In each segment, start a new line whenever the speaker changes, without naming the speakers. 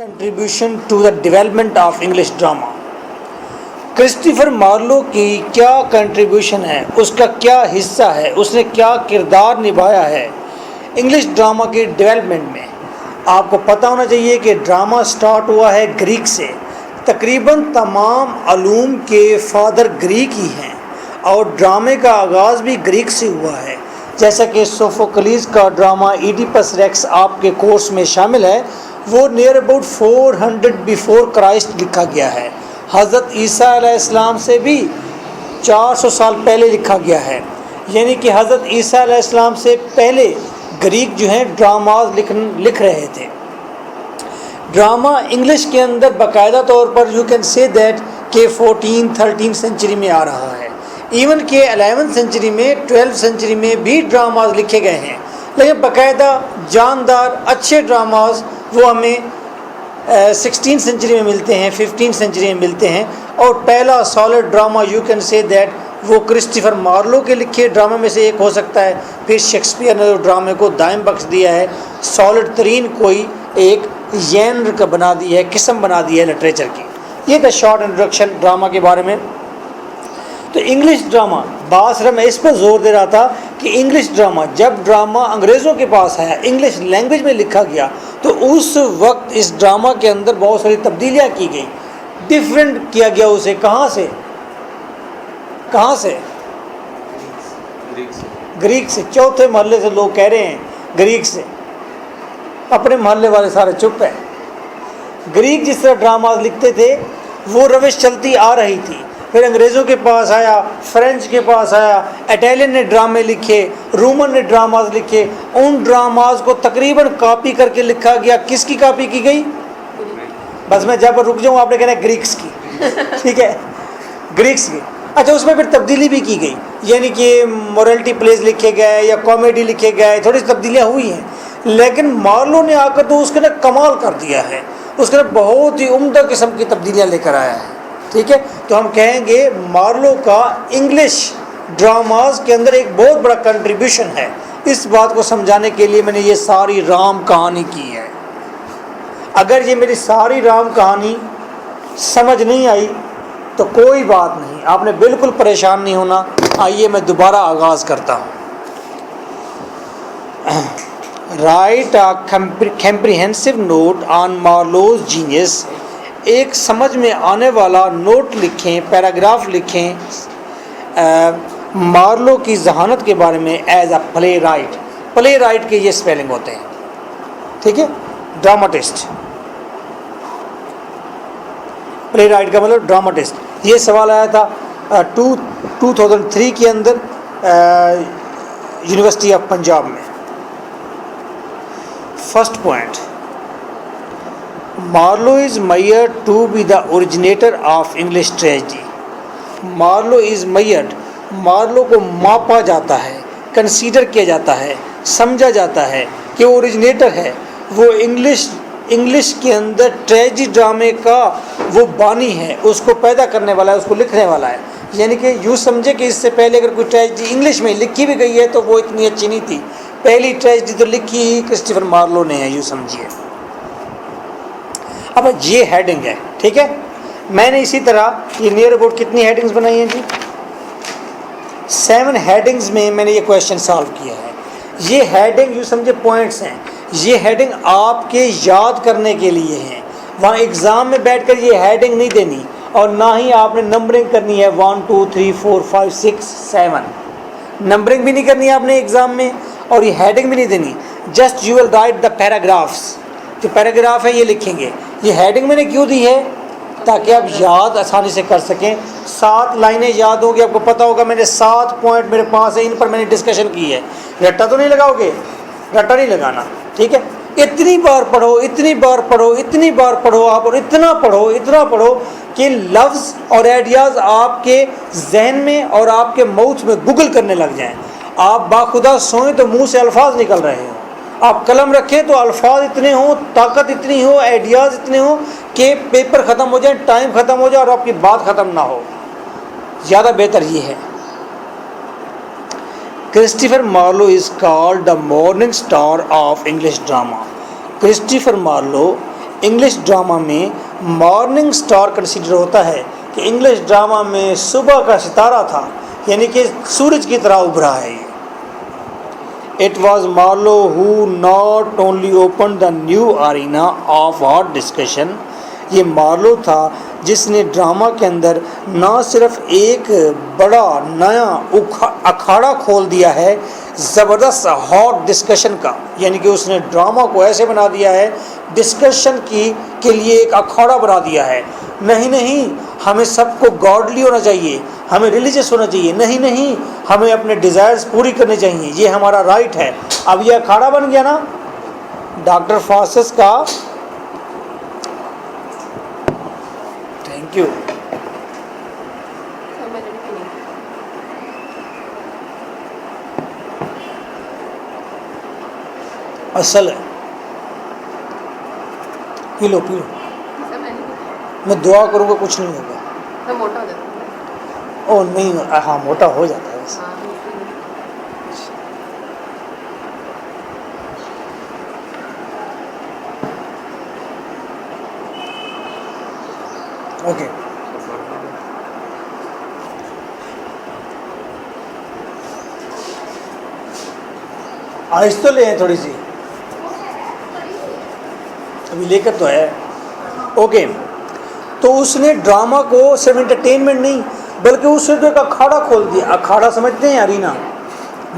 Contribution to the development of English drama. Christopher Marlowe کی کیا contribution ہے، اس کا کیا حصہ ہے، اس نے کیا کردار نبھایا ہے انگلش ڈرامہ کے ڈیولپمنٹ میں. آپ کو پتہ ہونا چاہیے کہ ڈرامہ سٹارٹ ہوا ہے گریک سے. تقریباً تمام علوم کے فادر گریک ہی ہیں اور ڈرامے کا آغاز بھی گریک سے ہوا ہے. جیسا کہ سوفوکلیز کا ڈرامہ ایڈیپس ریکس آپ کے کورس میں شامل ہے، وہ نیئر اباؤٹ 400 بیفور کرائسٹ لکھا گیا ہے. حضرت عیسیٰ علیہ السلام سے بھی 400 سال پہلے لکھا گیا ہے. یعنی کہ حضرت عیسیٰ علیہ السلام سے پہلے گریک جو ہیں ڈراماز لکھ رہے تھے. ڈرامہ انگلش کے اندر باقاعدہ طور پر یو کین سے دیٹ کہ 13 سینچری میں آ رہا ہے. ایون کہ 11 سینچری میں 12 سینچری میں بھی ڈراماز لکھے گئے ہیں، لیکن باقاعدہ جاندار اچھے ڈراماز وہ ہمیں 16 سینچری میں ملتے ہیں، 15 سینچری میں ملتے ہیں. اور پہلا solid drama you can say that وہ کرسٹوفر مارلو کے لکھے ڈرامے میں سے ایک ہو سکتا ہے. پھر شیکسپیئر نے ڈرامے کو دائم بخش دیا ہے، سالڈ ترین کوئی ایک ژانر کا بنا دی ہے، قسم بنا دی ہے لٹریچر کی. یہ تھا شارٹ انٹروڈکشن ڈرامہ کے بارے میں. تو انگلش ڈرامہ باصرف میں اس پر زور دے رہا تھا کہ انگلش ڈرامہ جب ڈرامہ انگریزوں کے پاس آیا، انگلش لینگویج میں لکھا گیا، تو اس وقت اس ڈرامہ کے اندر بہت ساری تبدیلیاں کی گئی، ڈیفرنٹ کیا گیا اسے. کہاں سے گریک سے. چوتھے محلے سے لوگ کہہ رہے ہیں گریک سے، اپنے محلے والے سارے چپ ہیں. گریک جس طرح ڈراماز لکھتے تھے وہ روش چلتی آ رہی تھی. پھر انگریزوں کے پاس آیا، فرینچ کے پاس آیا، اٹیلین نے ڈرامے لکھے، رومن نے ڈراماز لکھے. ان ڈراماز کو تقریباً کاپی کر کے لکھا گیا. کس کی کاپی کی گئی؟ بس میں جب رک جاؤں آپ نے کہنا ہے گریکس کی. ٹھیک ہے، گریکس کی. اچھا، اس میں پھر تبدیلی بھی کی گئی، یعنی کہ مورلٹی پلیز لکھے گئے یا کامیڈی لکھے گئے، تھوڑی سی تبدیلیاں ہوئی ہیں. لیکن مارلو نے آ کر تو اس کے نے کمال کر دیا ہے، اس کے نے بہت ہی عمدہ قسم کی تبدیلیاں لے کر آیا ہے. ٹھیک ہے، تو ہم کہیں گے مارلو کا انگلش ڈراماز کے اندر ایک بہت بڑا کنٹریبیوشن ہے. اس بات کو سمجھانے کے لیے میں نے یہ ساری رام کہانی کی ہے. اگر یہ میری ساری رام کہانی سمجھ نہیں آئی تو کوئی بات نہیں، آپ نے بالکل پریشان نہیں ہونا. آئیے میں دوبارہ آغاز کرتا ہوں. Right comprehensive note on مارلوز genius. ایک سمجھ میں آنے والا نوٹ لکھیں، پیراگراف لکھیں مارلو کی ذہانت کے بارے میں as a play right. Play right کے یہ سپیلنگ ہوتے ہیں. ٹھیک ہے، ڈراماٹسٹ. پلے رائٹ کا مطلب ڈراماٹسٹ. یہ سوال آیا تھا 2003 کے اندر یونیورسٹی آف پنجاب میں. First point, Marlowe is measured to be the originator of English tragedy. Marlowe is measured, Marlowe کو ماپا جاتا ہے، کنسیڈر کیا جاتا ہے، سمجھا جاتا ہے کہ وہ اوریجنیٹر ہے، وہ انگلش کے اندر ٹریجڈی ڈرامے کا وہ بانی ہے، اس کو پیدا کرنے والا ہے، اس کو لکھنے والا ہے. یعنی کہ یوں سمجھے کہ اس سے پہلے اگر کوئی ٹریجڈی انگلش میں لکھی بھی گئی ہے تو وہ اتنی اچھی نہیں تھی. پہلی ٹریجڈی تو لکھی ہی کرسٹوفر مارلو نے ہے، یوں سمجھیے. اب یہ ہیڈنگ ہے. ٹھیک ہے، میں نے اسی طرح یہ نیئر اباؤٹ کتنی ہیڈنگز بنائی ہیں جی؟ 7 ہیڈنگز میں میں نے یہ کویشچن سالو کیا ہے. یہ ہیڈنگ یوں سمجھے پوائنٹس ہیں. یہ ہیڈنگ آپ کے یاد کرنے کے لیے ہیں. وہاں ایگزام میں بیٹھ کر یہ ہیڈنگ نہیں دینی، اور نہ ہی آپ نے نمبرنگ کرنی ہے 1 2 3 4 5 6 7. نمبرنگ بھی نہیں کرنی ہے آپ نے ایگزام میں، اور یہ ہیڈنگ بھی نہیں دینی. Just you will write the paragraphs. جو پیراگراف ہے یہ لکھیں گے. یہ ہیڈنگ میں نے کیوں دی ہے؟ تاکہ آپ یاد آسانی سے کر سکیں. 7 لائنیں یاد ہوگی. آپ کو پتہ ہوگا میں نے 7 پوائنٹ میرے پاس ہے، ان پر میں نے ڈسکشن کی ہے. رٹا تو نہیں لگاؤ گے؟ رٹا نہیں لگانا. ٹھیک ہے، اتنی بار پڑھو، اتنی بار پڑھو، اتنی بار پڑھو آپ، اور اتنا پڑھو کہ لفظ اور آئیڈیاز آپ کے ذہن میں اور آپ کے ماؤتھ میں گگل کرنے لگ جائیں. آپ باخدا سوئیں تو منہ سے الفاظ نکل رہے ہوں، آپ قلم رکھیں تو الفاظ اتنے ہوں، طاقت اتنی ہو، آئیڈیاز اتنے ہوں کہ پیپر ختم ہو جائیں، ٹائم ختم ہو جائے اور آپ کی بات ختم نہ ہو. زیادہ بہتر یہ ہے. Christopher Marlowe is called the morning star of English drama. Christopher Marlowe English drama میں مارننگ سٹار کنسیڈر ہوتا ہے کہ انگلش ڈرامہ میں صبح کا ستارہ تھا، یعنی کہ سورج کی طرح ابھرا ہے یہ۔ It was Marlowe who not only opened the new arena of hot discussion، یہ مارلو تھا جس نے ڈرامہ کے اندر نہ صرف ایک بڑا نیا اکھاڑا کھول دیا ہے زبردست ہاٹ ڈسکشن کا، یعنی کہ اس نے ڈرامہ کو ایسے بنا دیا ہے، ڈسکشن کے لیے ایک اکھاڑا بنا دیا ہے۔ نہیں ہمیں سب کو گاڈلی ہونا چاہیے، ہمیں ریلیجس ہونا چاہیے، نہیں ہمیں اپنے ڈیزائرز پوری کرنی چاہیے، یہ ہمارا رائٹ ہے۔ اب یہ اکھاڑا بن گیا نا ڈاکٹر فاسس کا، تھینک یو۔ اصل ہے، پی لو میں دعا کروں گا کچھ نہیں ہوگا۔
موٹا ہو جاتا ہے۔
او نہیں، ہاں موٹا ہو جاتا ہے ویسے۔ اوکے، آئس تو لے ہیں تھوڑی سی، ابھی لے کر تو ہے۔ اوکے، تو اس نے ڈرامہ کو صرف انٹرٹینمنٹ نہیں بلکہ اس نے تو ایک اکھاڑا کھول دیا۔ اکھاڑا سمجھتے ہیں ارینا،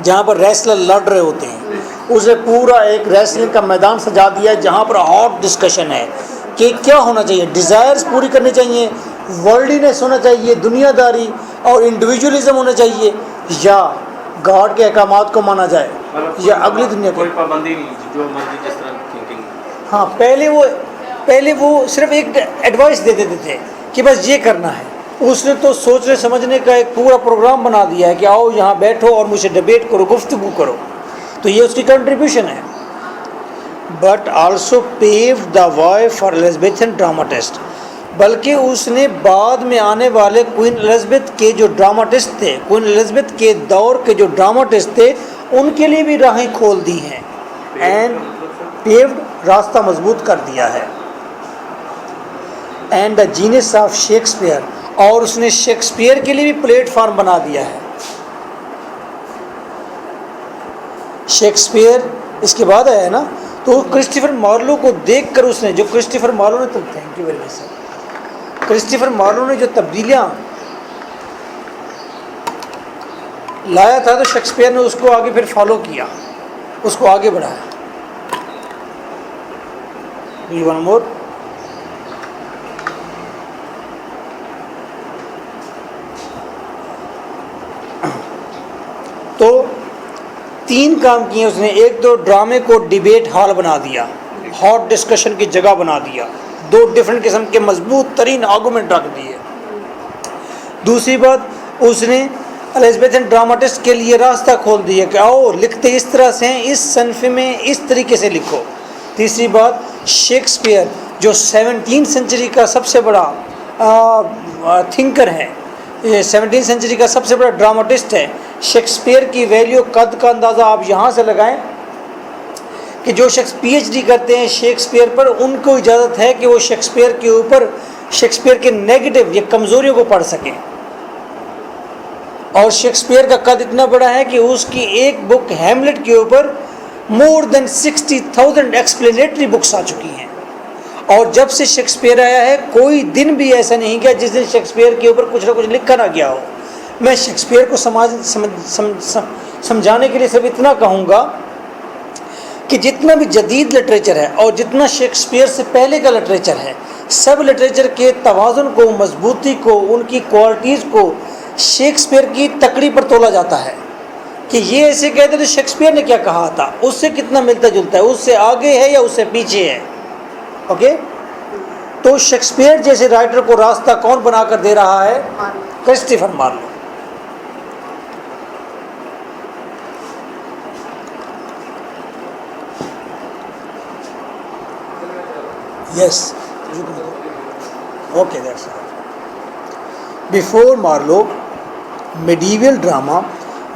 جہاں پر ریسلر لڑ رہے ہوتے ہیں، اس نے پورا ایک ریسلنگ کا میدان سجا دیا جہاں پر ہاٹ ڈسکشن ہے کہ کیا ہونا چاہیے، ڈیزائرز پوری کرنی چاہیے، ورلڈینس ہونا چاہیے، دنیا داری اور انڈیویجولزم ہونا چاہیے، یا گاڈ کے احکامات کو مانا جائے یا اگلی دنیا
کوئی پابندی نہیں، جو مرضی جس طرح تھنکنگ۔
ہاں، پہلے وہ صرف ایک ایڈوائس دے دیتے تھے کہ بس یہ کرنا ہے۔ اس نے تو سوچنے سمجھنے کا ایک پورا پروگرام بنا دیا ہے کہ آؤ یہاں بیٹھو اور مجھ سے ڈبیٹ کرو، گفتگو کرو، تو یہ اس کی کنٹریبیوشن ہے۔ بٹ آلسو پیو دا وائے فار ایلزابتھن ڈراماٹسٹ، بلکہ اس نے بعد میں آنے والے کوئین ایلزابتھ کے جو ڈراماٹسٹ تھے، کوئین ایلزابتھ کے دور کے جو ڈراماٹسٹ تھے، ان کے لیے بھی راہیں کھول دی ہیں، اینڈ پیوڈ، راستہ مضبوط کر دیا ہے۔ And the genius of Shakespeare, اور اس نے شیکسپیئر کے لیے بھی پلیٹ فارم بنا دیا ہے۔ شیکسپیئر اس کے بعد آیا ہے نا، تو کرسٹوفر مارلو کو دیکھ کر اس نے جو کرسٹوفر مارلو نے، thank you very much sir, Christopher Marlowe نے جو تبدیلیاں لایا تھا تو شیکسپیئر نے اس کو آگے پھر فالو کیا، اس کو آگے بڑھایا۔ ون مور، تو 3 کام کیے اس نے۔ ایک تو ڈرامے کو ڈیبیٹ ہال بنا دیا، ہاٹ ڈسکشن کی جگہ بنا دیا، 2 ڈیفرنٹ قسم کے مضبوط ترین آرگومنٹ رکھ دیے۔ دوسری بات، اس نے ایلزابتھن ڈراماٹسٹ کے لیے راستہ کھول دیا کہ آؤ لکھتے اس طرح سے ہیں، اس صنف میں اس طریقے سے لکھو۔ تیسری بات، شیکسپیئر جو 17 سینچری کا سب سے بڑا تھنکر ہے، 17 سینچری کا سب سے بڑا ڈراماٹسٹ ہے، شیکسپیئر کی ویلیو قد کا اندازہ آپ یہاں سے لگائیں کہ جو شخص پی ایچ ڈی کرتے ہیں شیکسپیئر پر، ان کو اجازت ہے کہ وہ شیکسپیئر کے اوپر شیکسپیئر کے نیگیٹو یا کمزوریوں کو پڑھ سکیں۔ اور شیکسپیئر کا قد اتنا بڑا ہے کہ اس کی ایک بک ہیملٹ کے اوپر مور دین 60,000 ایکسپلینیٹری بکس آ چکی ہیں۔ اور جب سے شیکسپیئر آیا ہے کوئی دن بھی ایسا نہیں گیا جس دن شیکسپیئر کے اوپر کچھ نہ کچھ لکھا نہ گیا ہو۔ میں شیکسپیئر کو سمجھانے کے لیے صرف اتنا کہوں گا کہ جتنا بھی جدید لٹریچر ہے اور جتنا شیکسپیئر سے پہلے کا لٹریچر ہے، سب لٹریچر کے توازن کو، مضبوطی کو، ان کی کوالٹیز کو شیکسپیئر کی تکڑی پر تولا جاتا ہے کہ یہ ایسے کہتے تو شیکسپیئر نے کیا کہا تھا، اس سے کتنا ملتا جلتا ہے، اس سے آگے ہے یا اس سے پیچھے ہے۔ اوکے، تو شیکسپیئر جیسے رائٹر کو راستہ کون بنا کر دے رہا ہے؟ Christopher Marlowe. Yes, okay, that's all. Before Marlowe, medieval drama,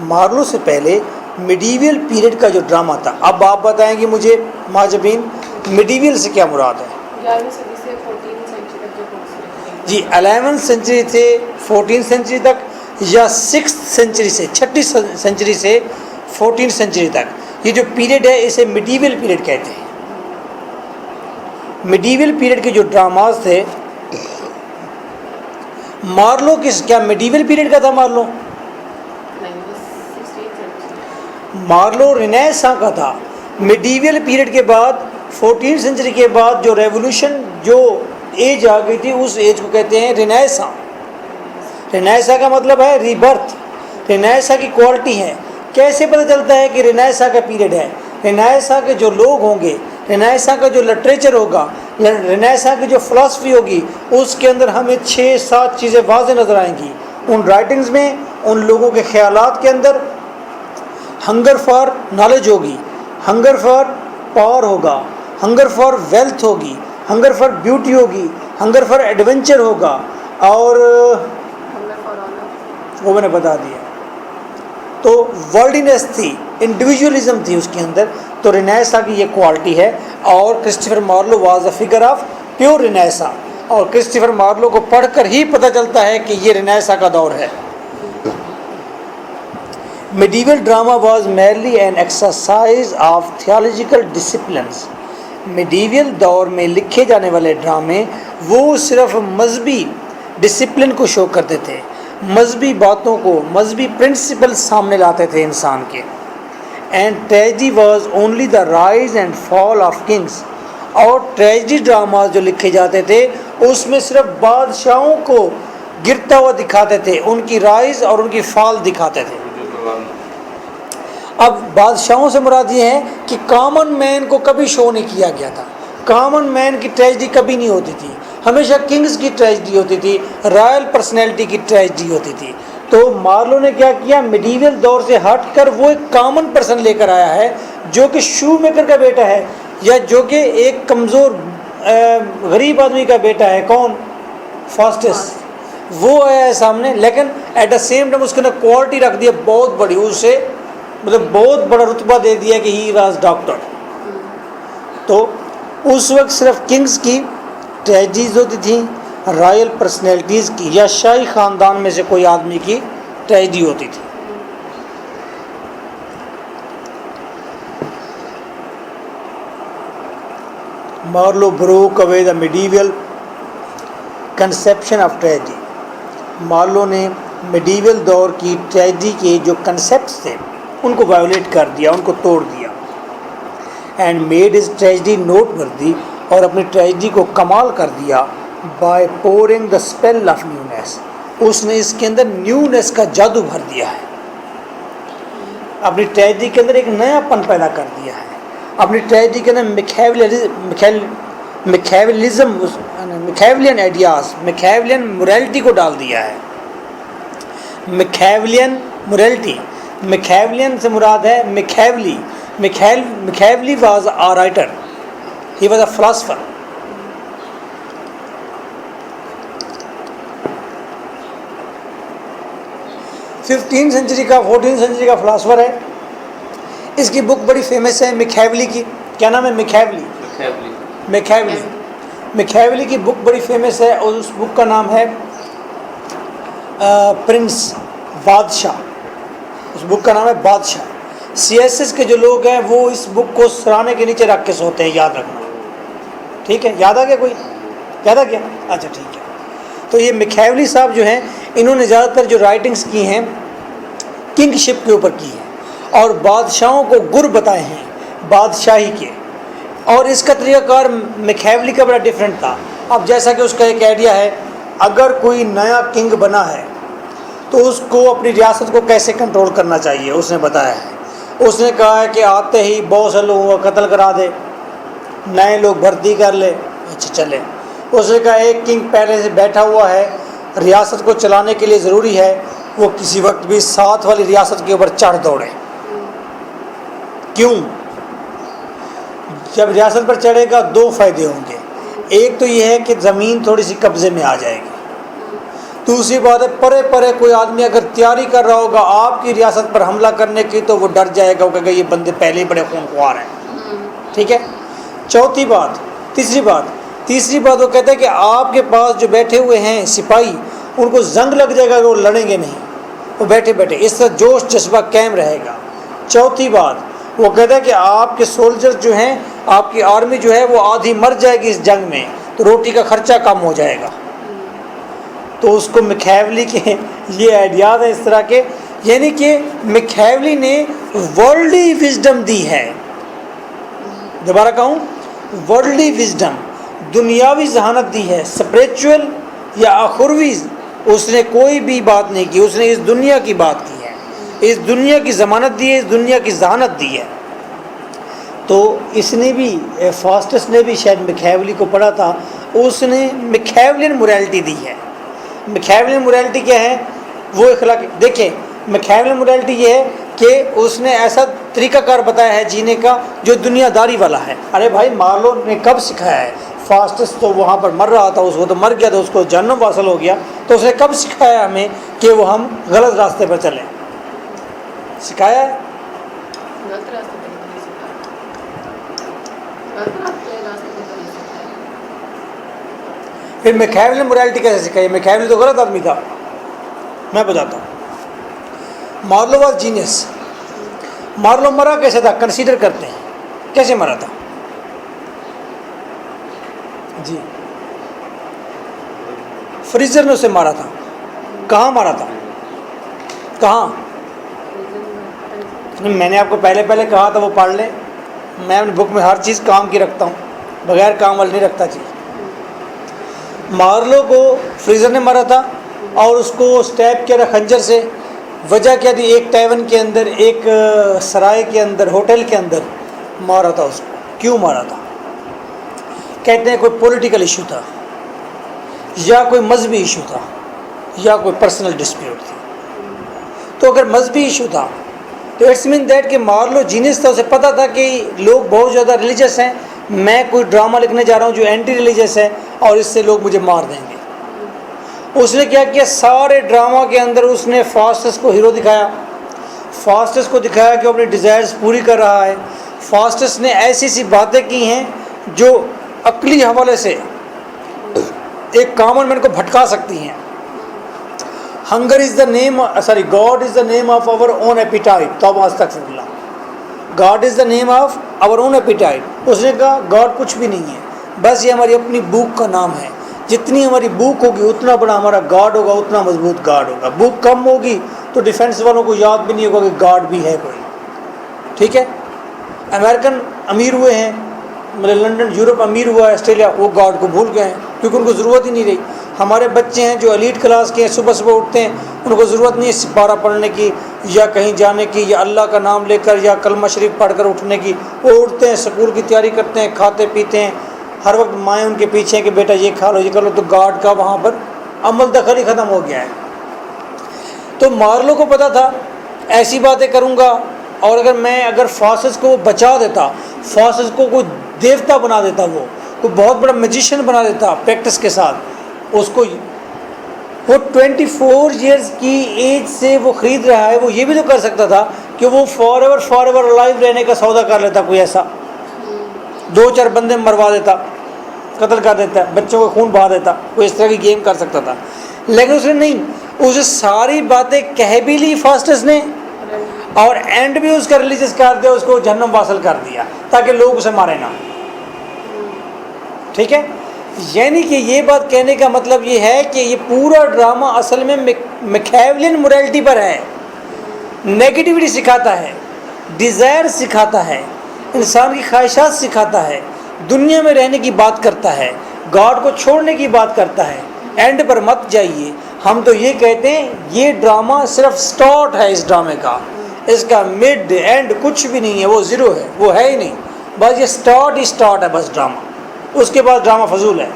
Marlowe سے پہلے میڈیول پیریڈ کا جو ڈرامہ تھا۔ اب آپ بتائیں گے مجھے ماجبین، میڈیول سے کیا مراد ہے؟
11ویں صدی سے 14 سینچری تک جو بکس لکھی گئی
جی 11 سینچری سے 14 سینچری تک یا 6 سینچری سے 6 سینچری سے 14 سینچری تک، یہ جو پیریڈ ہے اسے میڈیول پیریڈ کہتے ہیں۔ میڈیول پیریڈ کے جو ڈراماز تھے، مارلو کس کیا میڈیول پیریڈ کا تھا؟ مارلو
نہیں، وہ 16 سینچری۔
مارلو رینیساں کا تھا۔ میڈیول پیریڈ کے بعد 14 سینچری کے بعد جو ریولوشن جو ایج آ گئی تھی اس ایج کو کہتے ہیں رینیساں۔ رینیساں کا مطلب ہے ری برتھ۔ رینیساں کی کوالٹی ہے، کیسے پتہ چلتا ہے کہ رینیساں کا پیریڈ ہے؟ رینیساں کے جو لوگ ہوں گے، رینیساں کا جو لٹریچر ہوگا، رینیساں کی جو فلسفی ہوگی، اس کے اندر ہمیں 6-7 چیزیں واضح نظر آئیں گی۔ ان رائٹنگز میں، ان لوگوں کے خیالات کے اندر ہنگر فار نالج ہوگی، ہنگر فار پاور ہوگا، ہنگر فار ویلتھ ہوگی، ہنگر فار بیوٹی ہوگی، ہنگر فار ایڈونچر ہوگا، اور وہ میں نے بتا دیا۔ تو ورلڈینس تھی، انڈیویجولزم تھی اس کے اندر۔ تو رینیساں کی یہ کوالٹی ہے، اور Christopher Marlowe was a figure of pure renaissance, اور کرسٹوفر مارلو کو پڑھ کر ہی پتہ چلتا ہے کہ یہ رینیساں کا دور ہے۔ Medieval drama was میرلی an exercise of theological disciplines. Medieval دور میں لکھے جانے والے ڈرامے وہ صرف مذہبی ڈسپلن کو شو کرتے تھے، مذہبی باتوں کو، مذہبی پرنسپل سامنے لاتے تھے انسان کے۔ And tragedy was only the rise and fall of kings. اور ٹریجڈی ڈراماز جو لکھے جاتے تھے اس میں صرف بادشاہوں کو گرتا ہوا دکھاتے تھے، ان کی رائز اور ان کی فال دکھاتے تھے۔ اب بادشاہوں سے مراد یہ ہے کہ کامن مین کو کبھی شو نہیں کیا گیا تھا، کامن مین کی ٹریجڈی کبھی نہیں ہوتی تھی، ہمیشہ کنگز کی ٹریجڈی ہوتی تھی، رائل پرسنالٹی کی ٹریجڈی ہوتی تھی۔ تو مارلو نے کیا کیا، میڈیول دور سے ہٹ کر وہ ایک کامن پرسن لے کر آیا ہے جو کہ شو میکر کا بیٹا ہے، یا جو کہ ایک کمزور غریب آدمی کا بیٹا ہے۔ کون؟ فاسٹس۔ وہ آیا ہے سامنے، لیکن ایٹ دا سیم ٹائم اس کے اندر کوالٹی رکھ دیا بہت بڑی، اسے مطلب بہت بڑا رتبہ دے دیا کہ ہی واز ڈاکٹر۔ تو اس وقت صرف کنگز کی ٹریجڈیز ہوتی تھیں، رائل پرسنالٹیز کی یا شاہی خاندان میں سے کوئی آدمی کی ٹریجڈی ہوتی تھی۔ Marlowe broke away the medieval conception of tragedy. Marlowe نے میڈیول دور کی ٹریجڈی کے جو کنسیپٹس تھے ان کو وائولیٹ کر دیا، ان کو توڑ دیا۔ And made his tragedy not worthy, اور اپنی ٹریجڈی کو کمال کر دیا by pouring the spell of newness. اس نے اس کے اندر نیونیس کا جادو بھر دیا ہے، اپنی ٹریجڈی کے اندر ایک نیا پن پیدا کر دیا ہے، اپنی ٹریجڈی کے اندر میکھیولین آئیڈیاز، میکھیولین موریلٹی کو ڈال دیا ہے۔ میکھیولین موریلٹی، میکھیولین سے مراد ہے Machiavelli. Machiavelli was a writer, he was a philosopher. Fifteen century کا 14 سینچری کا فلاسفر ہے۔ اس کی بک بڑی فیمس ہے میکھیولی کی۔ کیا نام ہے؟ میکھیولی۔ میکھیولی کی بک بڑی فیمس ہے، اور اس بک کا نام ہے پرنس، بادشاہ۔ اس بک کا نام ہے بادشاہ۔ CSS کے جو لوگ ہیں وہ اس بک کو سرانے کے نیچے رکھ کے سوتے ہیں، یاد رکھنا، ٹھیک ہے؟ یاد آ گیا؟ کوئی یاد آ گیا؟ اچھا ٹھیک ہے۔ تو یہ میکھیولی صاحب جو ہیں، انہوں نے زیادہ تر جو رائٹنگز کی ہیں کنگ شپ کے اوپر کی ہیں، اور بادشاہوں کو گر بتائے ہیں بادشاہی کے۔ اور اس کا طریقہ کار میکھیولی کا بڑا ڈیفرنٹ تھا۔ اب جیسا کہ اس کا ایک آئیڈیا ہے، اگر کوئی نیا کنگ بنا ہے تو اس کو اپنی ریاست کو کیسے کنٹرول کرنا چاہیے اس نے بتایا ہے۔ اس نے کہا ہے کہ آتے ہی بہت سے لوگوں کا قتل کرا دے، نئے لوگ بھرتی کر لے، اچھا چلے۔ اس نے کہا ایک کنگ پہلے سے بیٹھا ہوا ہے، ریاست کو چلانے کے لیے ضروری ہے وہ کسی وقت بھی ساتھ والی ریاست کے اوپر چڑھ دوڑے۔ کیوں؟ جب ریاست پر چڑھے گا 2 فائدے ہوں گے۔ ایک تو یہ ہے کہ زمین تھوڑی سی قبضے میں آ جائے گی، دوسری بات ہے پرے پرے کوئی آدمی اگر تیاری کر رہا ہوگا آپ کی ریاست پر حملہ کرنے کی تو وہ ڈر جائے گا، وہ کہے گا یہ بندے پہلے ہی بڑے خونخوار ہیں، ٹھیک ہے؟ تیسری بات تیسری بات وہ کہتا ہے کہ آپ کے پاس جو بیٹھے ہوئے ہیں سپاہی ان کو زنگ لگ جائے گا کہ وہ لڑیں گے نہیں، وہ بیٹھے بیٹھے اس طرح جوش جذبہ قائم رہے گا۔ چوتھی بات وہ کہتا ہے کہ آپ کے سولجر جو ہیں، آپ کی آرمی جو ہے وہ آدھی مر جائے گی اس جنگ میں تو روٹی کا خرچہ کم ہو جائے گا۔ تو اس کو میکیاولی کے یہ آئیڈیاز ہیں اس طرح کے، یعنی کہ میکیاولی نے ورلڈلی وزڈم دی ہے، دوبارہ کہوں ورلڈلی وزڈم، دنیاوی ذہانت دی ہے، اسپریچول یا اخروی اس نے کوئی بھی بات نہیں کی، اس نے اس دنیا کی بات کی ہے، اس دنیا کی ضمانت دی ہے، اس دنیا کی ذہانت دی ہے۔ تو اس نے بھی فاسٹس نے بھی شاید میکیاولی کو پڑھا تھا، اس نے میکیاولیان موریلٹی دی ہے۔ میکیاولیان موریلٹی کیا ہے؟ وہ اخلاق، دیکھیں میکیاولیان موریلٹی یہ ہے کہ اس نے ایسا طریقہ کار بتایا ہے جینے کا جو دنیا داری والا ہے۔ ارے بھائی مارلو نے کب سکھایا ہے؟ فاسٹس تو وہاں پر مر رہا تھا، اس کو تو مر گیا تھا، اس کو جہنم واصل ہو گیا، تو اس نے کب سکھایا ہمیں کہ وہ ہم غلط راستے پر چلیں؟ سکھایا ہے؟
غلط راستے پہ نہیں سکھایا، غلط راستے پہ نہیں سکھایا۔
پھر میکیاولیان موریلٹی کیسے سکھائی؟ میکیاولی تو غلط آدمی تھا، میں بتاتا ہوں۔ Marlowe was genius. مارلو مرا کیسے تھا؟ کنسیڈر کرتے ہیں کیسے مرا تھا؟ جی فریزر نے اسے مارا تھا۔ کہاں مارا تھا؟ کہاں؟ میں نے آپ کو پہلے کہا تھا وہ پڑھ لیں، میں اپنی بک میں ہر چیز کام کی رکھتا ہوں، بغیر کام والی نہیں رکھتا چیز۔ مارلو کو فریزر نے مارا تھا اور اس کو اسٹیپ کیا تھا خنجر سے۔ وجہ کیا تھی؟ ایک ٹیون کے اندر، ایک سرائے کے اندر، ہوٹل کے اندر مارا تھا اس کو۔ کیوں مارا تھا؟ کہتے ہیں کوئی پولیٹیکل ایشو تھا، یا کوئی مذہبی ایشو تھا، یا کوئی پرسنل ڈسپیوٹ تھی۔ تو اگر مذہبی ایشو تھا تو اٹس مین دیٹ کہ مارلو جینیس تھا، اسے پتہ تھا کہ لوگ بہت زیادہ ریلیجس ہیں، میں کوئی ڈرامہ لکھنے جا رہا ہوں جو اینٹی ریلیجس ہے اور اس سے لوگ مجھے مار دیں گے۔ اس نے کیا کیا؟ سارے ڈرامہ کے اندر اس نے فاسٹس کو ہیرو دکھایا، فاسٹس کو دکھایا کہ وہ اپنی ڈیزائرز پوری کر رہا ہے۔ فاسٹس نے ایسی باتیں کی ہیں جو عقلی حوالے سے ایک کامن مین کو بھٹکا سکتی ہیں۔ Hunger is the name, God is the name of our own appetite. توبہ استغفر اللہ۔ God is the name of our own appetite. اس نے کہا گاڈ کچھ بھی نہیں ہے، بس یہ ہماری اپنی بھوک کا نام ہے۔ جتنی ہماری بھوک ہوگی اتنا بڑا ہمارا گاڈ ہوگا، اتنا مضبوط گاڈ ہوگا۔ بھوک کم ہوگی تو ڈیفینس والوں کو یاد بھی نہیں ہوگا کہ گاڈ بھی ہے کوئی۔ ٹھیک ہے؟ امریکن امیر ہوئے ہیں، مطلب لنڈن یورپ امیر ہوا ہے، آسٹریلیا، وہ گاڈ کو بھول گئے ہیں کیونکہ ان کو ضرورت ہی نہیں رہی۔ ہمارے بچے ہیں جو ایلیٹ کلاس کے ہیں، صبح اٹھتے ہیں، ان کو ضرورت نہیں ہے سپارہ پڑھنے کی یا کہیں جانے کی یا اللہ کا نام لے کر یا کلمہ شریف پڑھ کر اٹھنے کی۔ وہ اٹھتے ہیں، اسکول کی تیاری کرتے ہیں، کھاتے پیتے ہیں، ہر وقت مائیں ان کے پیچھے ہیں کہ بیٹا یہ کھا لو یہ کر لو، تو گاڈ کا وہاں پر عمل دخل ہی ختم ہو گیا ہے۔ تو مارلو کو پتہ تھا ایسی باتیں کروں گا، اور اگر فاسٹس کو بچا دیتا، فاسٹس کو کوئی دیوتا بنا دیتا، وہ کوئی بہت بڑا میجیشین بنا دیتا پریکٹس کے ساتھ، اس کو وہ 24 ایئرز کی ایج سے وہ خرید رہا ہے، وہ یہ بھی تو کر سکتا تھا کہ وہ فار ایور لائف رہنے کا سودا کر لیتا، کوئی ایسا 2-4 بندے مروا دیتا، قتل کر دیتا، بچوں کو خون بہا دیتا، کوئی اس طرح کی گیم کر سکتا تھا۔ لیکن اس نے نہیں، اسے ساری باتیں کہہ بھی لی فاسٹس نے، اور اینڈ بھی اس کا ریلیجس کر دیا، اس کو جہنم واصل کر دیا تاکہ لوگ اسے مارے نہ۔ ٹھیک ہے؟ یعنی کہ یہ بات کہنے کا مطلب یہ ہے کہ یہ پورا ڈرامہ اصل میں میکیاولیان موریلٹی پر ہے، نیگیٹیوٹی سکھاتا ہے، ڈیزائر سکھاتا ہے، انسان کی خواہشات سکھاتا ہے، دنیا میں رہنے کی بات کرتا ہے، گاڈ کو چھوڑنے کی بات کرتا ہے۔ اینڈ پر مت جائیے، ہم تو یہ کہتے ہیں یہ ڈرامہ صرف سٹارٹ ہے، اس ڈرامے کا، اس کا مڈ اینڈ کچھ بھی نہیں ہے، وہ زیرو ہے، وہ ہے ہی نہیں، بس یہ سٹارٹ ہی سٹارٹ ہے بس ڈرامہ، اس کے بعد ڈرامہ فضول ہے۔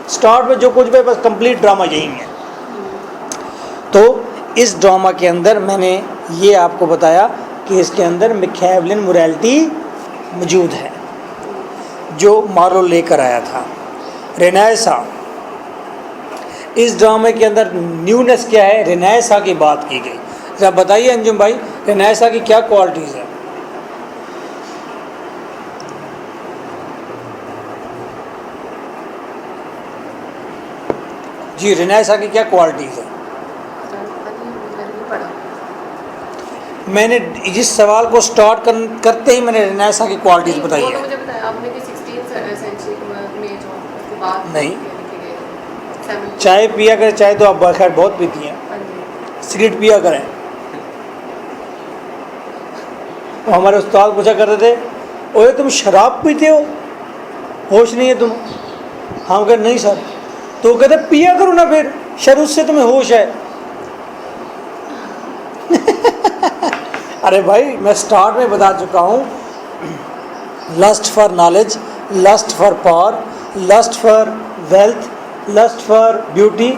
سٹارٹ میں جو کچھ بھی بس کمپلیٹ ڈرامہ یہی ہے۔ تو اس ڈرامہ کے اندر میں نے یہ آپ کو بتایا کہ اس کے اندر میکیاولیان موریلٹی موجود ہے جو مارلو لے کر آیا تھا۔ رینیسا، اس ڈرامے کے اندر نیونیس کیا ہے؟ رینیسا کی بات کی گئی۔ ذرا بتائیے انجم بھائی، رینیسا کی کیا کوالٹیز ہیں؟ جی رینیسا کی کیا کوالٹیز ہیں؟
پتہ نہیں، میں نے نہیں پڑھا.
میں نے جس سوال کو سٹارٹ کرتے ہی میں نے رینیسا کی کوالٹیز بتائی
وہ تو
ہے.
مجھے بتایا آپ نے کہ 16 سینچری میں جو اس کے بعد
نہیں.
لکھے گئے 17.
چائے پیا کریں، چائے تو آپ بخیر بہت پیتی ہیں،
ہاں جی.
سگریٹ پیا کریں. ہمارے استاد پوچھا کرتے تھے اوے تم شراب پیتے ہو، ہوش نہیں ہے تم؟ ہم کہتے نہیں سر. تو وہ کہتے پیا کرو نا پھر، شاید اس سے تمہیں ہوش ہے. ارے بھائی میں سٹارٹ میں بتا چکا ہوں، list for knowledge, list for power, list for wealth, list for beauty.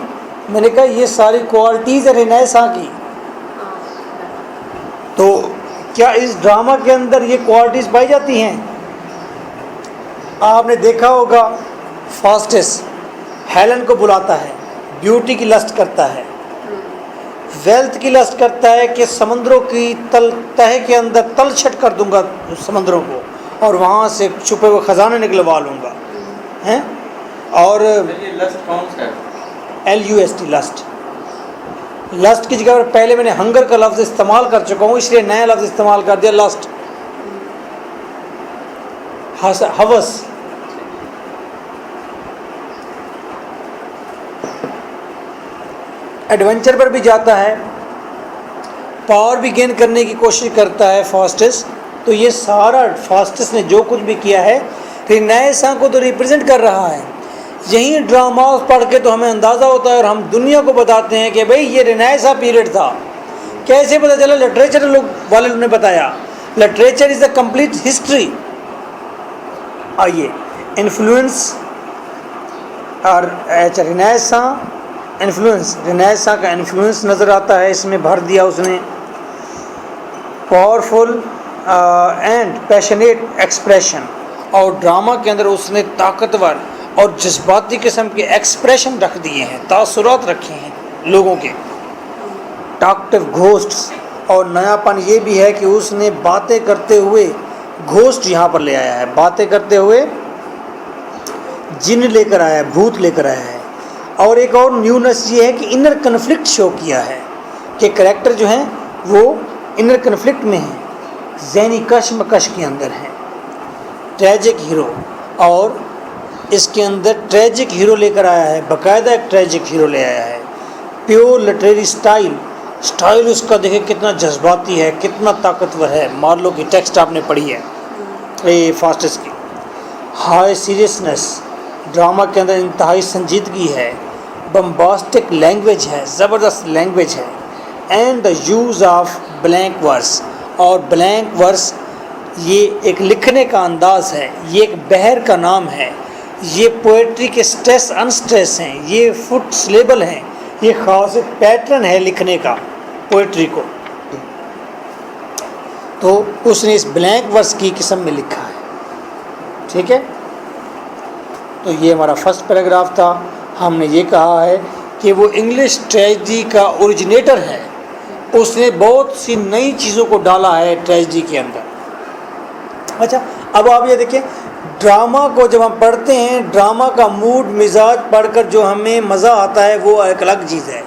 میں نے کہا یہ ساری کوالٹیز ہے رینیسا کی. تو کیا اس ڈرامہ کے اندر یہ کوالٹیز پائی جاتی ہیں؟ آپ نے دیکھا ہوگا فاسٹس ہیلن کو بلاتا ہے، بیوٹی کی لسٹ کرتا ہے، ویلتھ کی لسٹ کرتا ہے کہ سمندروں کی تہ کے اندر تل چھٹ کر دوں گا سمندروں کو، اور وہاں سے چھپے ہوئے خزانے نکلوا لوں گا. ہیں اور
یہ لسٹ کون سا ہے؟
LUST list. لسٹ کی جگہ پر پہلے میں نے ہنگر کا لفظ استعمال کر چکا ہوں، اس لیے نیا لفظ استعمال کر دیا لسٹ. ہوس. ایڈونچر پر بھی جاتا ہے، پاور بھی گین کرنے کی کوشش کرتا ہے فاسٹس. تو یہ سارا فاسٹس نے جو کچھ بھی کیا ہے رینیسا کو تو ریپرزینٹ کر رہا ہے. یہی ڈراماز پڑھ کے تو ہمیں اندازہ ہوتا ہے اور ہم دنیا کو بتاتے ہیں کہ بھئی یہ رینیسا پیریڈ تھا. کیسے پتہ چلا؟ لٹریچر والے نے بتایا. Literature is a complete history. آئیے انفلوئنس اور رینیسا انفلوئنس، رینیسا کا انفلوئنس نظر آتا ہے اس میں، بھر دیا اس نے. پاورفل اینڈ پیشنیٹ ایکسپریشن، اور ڈرامہ کے اندر اس نے طاقتور اور جذباتی قسم کے ایکسپریشن رکھ دیے ہیں، تاثرات رکھے ہیں لوگوں کے. ٹاکٹیو گھوسٹس، اور نیا پن یہ بھی ہے کہ اس نے باتیں کرتے ہوئے گھوسٹ یہاں پر لے آیا ہے، باتیں کرتے ہوئے جن لے کر آیا ہے، بھوت لے کر آیا ہے. اور ایک اور نیونس یہ ہے کہ انر کنفلکٹ شو کیا ہے کہ کریکٹر جو ہیں وہ انر کنفلکٹ میں ہیں، ذہنی کشمکش کے اندر ہیں. ٹریجک ہیرو، اور اس کے اندر ٹریجک ہیرو لے کر آیا ہے، باقاعدہ ایک ٹریجک ہیرو لے آیا ہے. پیور لٹریری سٹائل اس کا دیکھیں کتنا جذباتی ہے، کتنا طاقتور ہے. مارلو کی ٹیکسٹ آپ نے پڑھی ہے فاسٹس کی. ہائی سیریسنس، ڈرامہ کے اندر انتہائی سنجیدگی ہے. بمباسٹک لینگویج ہے، زبردست لینگویج ہے. And the use of blank verse, اور بلینک ورس یہ ایک لکھنے کا انداز ہے، یہ ایک بحر کا نام ہے. یہ پوئٹری کے سٹریس انسٹریس ہیں، یہ فٹ سلیبل ہیں، یہ خاص پیٹرن ہے لکھنے کا پوئٹری کو. تو اس نے اس بلینک ورس کی قسم میں لکھا ہے. ٹھیک ہے، تو یہ ہمارا فرسٹ پیراگراف تھا. ہم نے یہ کہا ہے کہ وہ انگلش ٹریجڈی کا اوریجنیٹر ہے، اس نے بہت سی نئی چیزوں کو ڈالا ہے ٹریجڈی کے اندر. اچھا اب آپ یہ دیکھیں، ڈرامہ کو جب ہم پڑھتے ہیں، ڈرامہ کا موڈ مزاج پڑھ کر جو ہمیں مزہ آتا ہے وہ ایک الگ چیز ہے،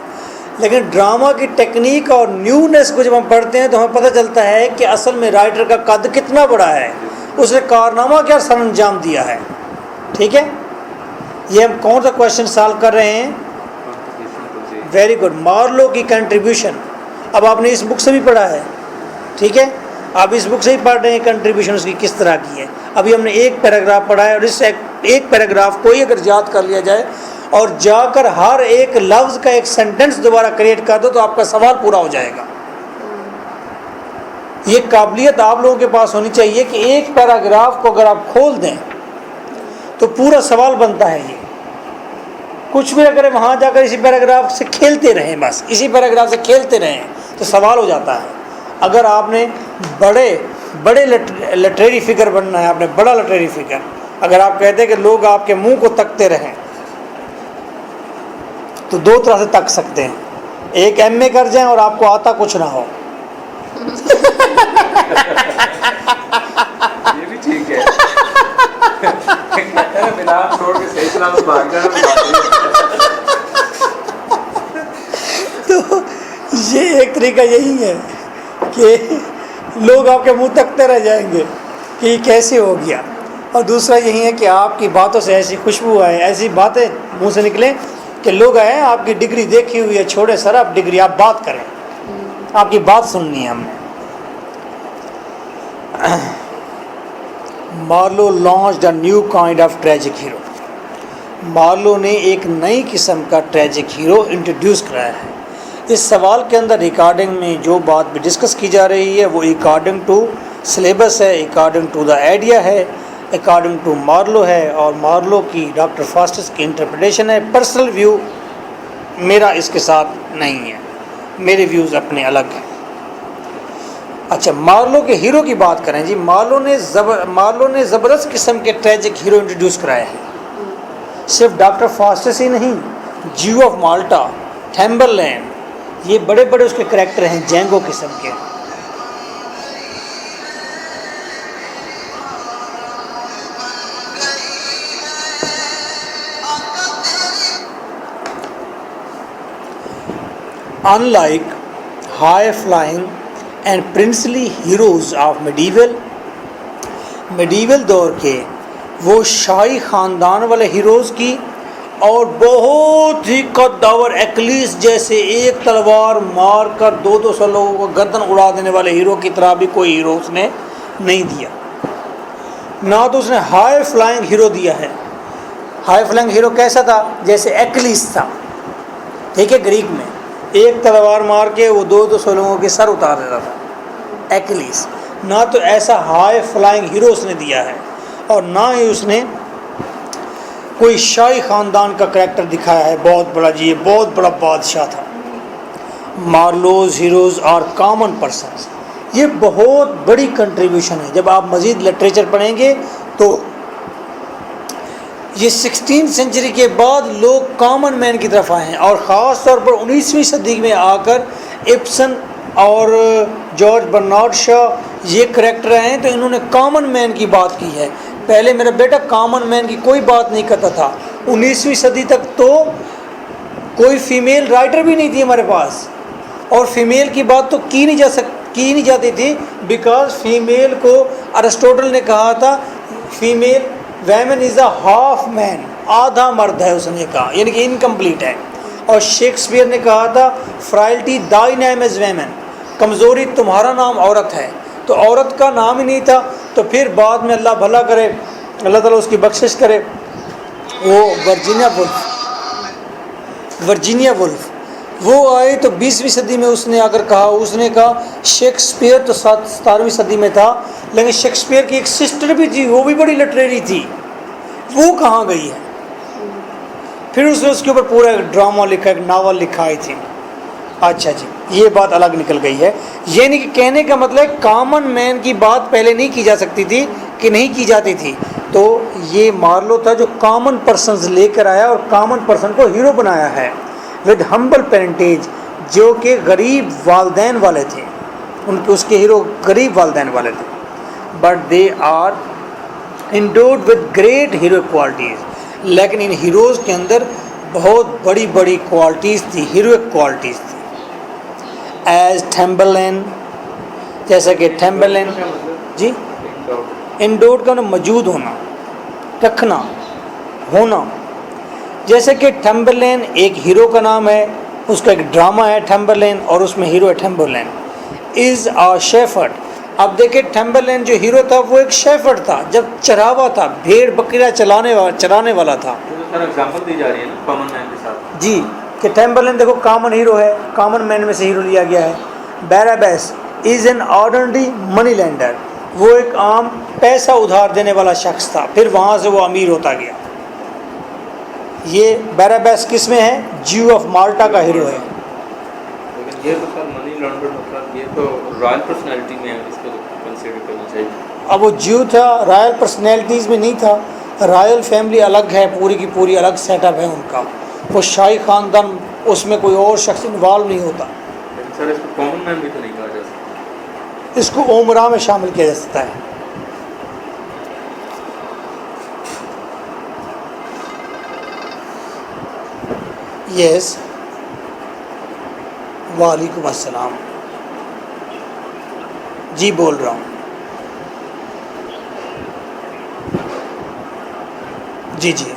لیکن ڈرامہ کی ٹیکنیک اور نیونیس کو جب ہم پڑھتے ہیں تو ہمیں پتہ چلتا ہے کہ اصل میں رائٹر کا قد کتنا بڑا ہے، اس نے کارنامہ کیا سر انجام دیا ہے. ٹھیک ہے، یہ ہم کون سا کویشچن سالو کر رہے ہیں؟ ویری گڈ، مارلو کی کنٹریبیوشن. اب آپ نے اس بک سے بھی پڑھا ہے، ٹھیک ہے، آپ اس بک سے ہی پڑھ رہے ہیں کنٹریبیوشن اس کی کس طرح کی ہے. ابھی ہم نے ایک پیراگراف پڑھا ہے، اور اس ایک پیراگراف کو ہی اگر یاد کر لیا جائے اور جا کر ہر ایک لفظ کا ایک سینٹنس دوبارہ کریٹ کر دو تو آپ کا سوال پورا ہو جائے گا. یہ قابلیت آپ لوگوں کے پاس ہونی چاہیے کہ ایک پیراگراف کو اگر آپ کھول دیں تو پورا سوال بنتا ہے. یہ کچھ بھی اگر وہاں جا کر اسی پیراگراف سے کھیلتے رہیں، بس اسی پیراگراف سے کھیلتے رہیں تو سوال ہو جاتا ہے. اگر آپ نے بڑے لٹریری فگر بننا ہے، آپ نے بڑا لٹریری فگر، اگر آپ کہتے ہیں کہ لوگ آپ کے منہ کو تکتے رہیں تو دو طرح سے تک سکتے ہیں. ایک ایم اے کر جائیں اور آپ کو آتا کچھ نہ ہو.
یہ بھی ٹھیک ہے. بنا چھوڑ کے صحیح سلامت بھاگ جانا.
طریقہ یہی ہے کہ لوگ آپ کے منہ تکتے رہ جائیں گے کہ یہ کیسے ہو گیا، اور دوسرا یہی ہے کہ آپ کی باتوں سے ایسی خوشبو آئے، ایسی باتیں منہ سے نکلیں کہ لوگ آئیں آپ کی ڈگری دیکھی ہوئی ہے، چھوڑے سر آپ ڈگری، آپ بات کریں، آپ کی بات سننی ہے ہم نے۔ Marlowe launched a new kind of tragic hero, Marlowe نے ایک نئی قسم کا ٹریجک ہیرو انٹروڈیوس کرایا ہے۔ اس سوال کے اندر ریکارڈنگ میں جو بات بھی ڈسکس کی جا رہی ہے وہ اکارڈنگ ٹو سلیبس ہے، اکارڈنگ ٹو دا آئیڈیا ہے، اکارڈنگ ٹو مارلو ہے، اور مارلو کی ڈاکٹر فاسٹس کی انٹرپریٹیشن ہے۔ پرسنل ویو میرا اس کے ساتھ نہیں ہے، میرے ویوز اپنے الگ ہیں۔ اچھا، مارلو کے ہیرو کی بات کریں جی، مارلو نے زبردست قسم کے ٹریجک ہیرو انٹروڈیوس کرائے ہیں۔ صرف ڈاکٹر فاسٹس ہی نہیں، جیو آف مالٹا، تھیمبرلین، یہ بڑے بڑے اس کے کریکٹر ہیں جینگو قسم کے۔ Unlike high-flying and princely heroes of medieval دور کے وہ شاہی خاندان والے ہیروز کی اور بہت ہی قداور ایکلیس جیسے ایک تلوار مار کر 200 لوگوں کو گردن اڑا دینے والے ہیرو کی طرح بھی کوئی ہیرو اس نے نہیں دیا، نہ تو اس نے ہائی فلائنگ ہیرو دیا ہے۔ ہائی فلائنگ ہیرو کیسا تھا؟ جیسے ایکلیس تھا، ٹھیک ہے، گریک میں ایک تلوار مار کے وہ 200 لوگوں کے سر اتار دیتا تھا، ایکلیس۔ نہ تو ایسا ہائی فلائنگ ہیرو اس نے دیا ہے، اور نہ ہی اس نے کوئی شاہی خاندان کا کریکٹر دکھایا ہے بہت بڑا، جی یہ بہت بڑا بادشاہ تھا۔ مارلوز ہیروز آر کامن پرسنس، یہ بہت بڑی کنٹریبیوشن ہے۔ جب آپ مزید لٹریچر پڑھیں گے تو یہ 16 سینچری کے بعد لوگ کامن مین کی طرف آئے ہیں، اور خاص طور پر 19ویں صدی میں آ کر ابسن اور جارج برنارڈ شاء یہ کریکٹر آئے ہیں تو انہوں نے کامن مین کی بات کی ہے۔ پہلے میرا بیٹا کامن مین کی کوئی بات نہیں کرتا تھا، 19ویں صدی تک تو کوئی فیمیل رائٹر بھی نہیں تھی ہمارے پاس، اور فیمیل کی بات تو کی نہیں جاتی تھی، بیکاز فیمیل کو ارسٹوٹل نے کہا تھا female women is a half man, آدھا مرد ہے اس نے کہا، یعنی کہ انکمپلیٹ ہے۔ اور شیکسپیئر نے کہا تھا فرائلٹی دائی نیم از ویمن، کمزوری تمہارا نام عورت ہے، تو عورت کا نام ہی نہیں تھا۔ تو پھر بعد میں اللہ بھلا کرے، اللہ تعالیٰ اس کی بخشش کرے، وہ ورجینیا وولف وہ آئے تو 20ویں صدی میں اس نے اگر کہا، اس نے کہا شیکسپیئر تو 17ویں صدی میں تھا، لیکن شیکسپیئر کی ایک سسٹر بھی تھی، وہ بھی بڑی لٹریری تھی، وہ کہاں گئی ہے؟ پھر اس نے اس کے اوپر پورا ایک ڈرامہ لکھا، ایک ناول لکھا آئی تھی۔ اچھا جی، یہ بات الگ نکل گئی ہے، یعنی کہ کہنے کا مطلب کامن مین کی بات پہلے نہیں کی جا سکتی تھی، کہ نہیں کی جاتی تھی۔ تو یہ مارلو تھا جو کامن پرسنز لے کر آیا اور کامن پرسن کو ہیرو بنایا ہے، ود ہمبل پیرنٹیج، جو کہ غریب والدین والے تھے، اس کے ہیرو غریب والدین والے تھے، but they are endowed with great hero qualities, لیکن ان ہیروز کے اندر بہت بڑی بڑی کوالٹیز تھی، ہیروئک کوالٹیز تھی۔ ایز تھیمبرلین، جیسا کہ تھیمبرلین، جی انڈوڈ کا موجود ہونا، رکھنا، ہونا، جیسے کہ تھیمبرلین ایک ہیرو کا نام ہے، اس کا ایک ڈرامہ ہے تھیمبرلین، اور اس میں ہیرو ہے تھیمبرلین از آ شیفرڈ۔ اب دیکھیں تھیمبرلین جو ہیرو تھا وہ ایک شیفرڈ تھا، جب چراوا تھا، بھیڑ بکریاں چرانے والا تھا۔
ایگزامپل دی جا رہی ہے نا کامن مین کے ساتھ،
جی کہ تھیمبرلین دیکھو کامن ہیرو ہے، کامن مین میں سے ہیرو لیا گیا ہے۔ Barabas is an ordinary money lender, وہ ایک عام پیسہ ادھار دینے والا شخص تھا، پھر وہاں سے وہ امیر ہوتا گیا۔ یہ بیرابیس کس میں ہے؟ جیو آف مالٹا کا ہیرو ہے۔
لیکن یہ تو سر منی لانڈر، مطلب یہ تو رائل پرسنالٹی میں اس کو کنسیڈر کرنا چاہیے۔
اب وہ جیو تھا، رائل پرسنالٹیز میں نہیں تھا، رائل فیملی الگ ہے، پوری کی پوری الگ سیٹ اپ ہے ان کا، وہ شاہی خاندان، اس میں کوئی اور شخص انوالو نہیں ہوتا۔
لیکن سر اس کو کامن مین بھی تو نہیں کہا جا سکتا،
اس کو عمرہ میں شامل کیا جا سکتا ہے۔ یس، وعلیکم السلام۔ جی بول رہا ہوں. جی جی.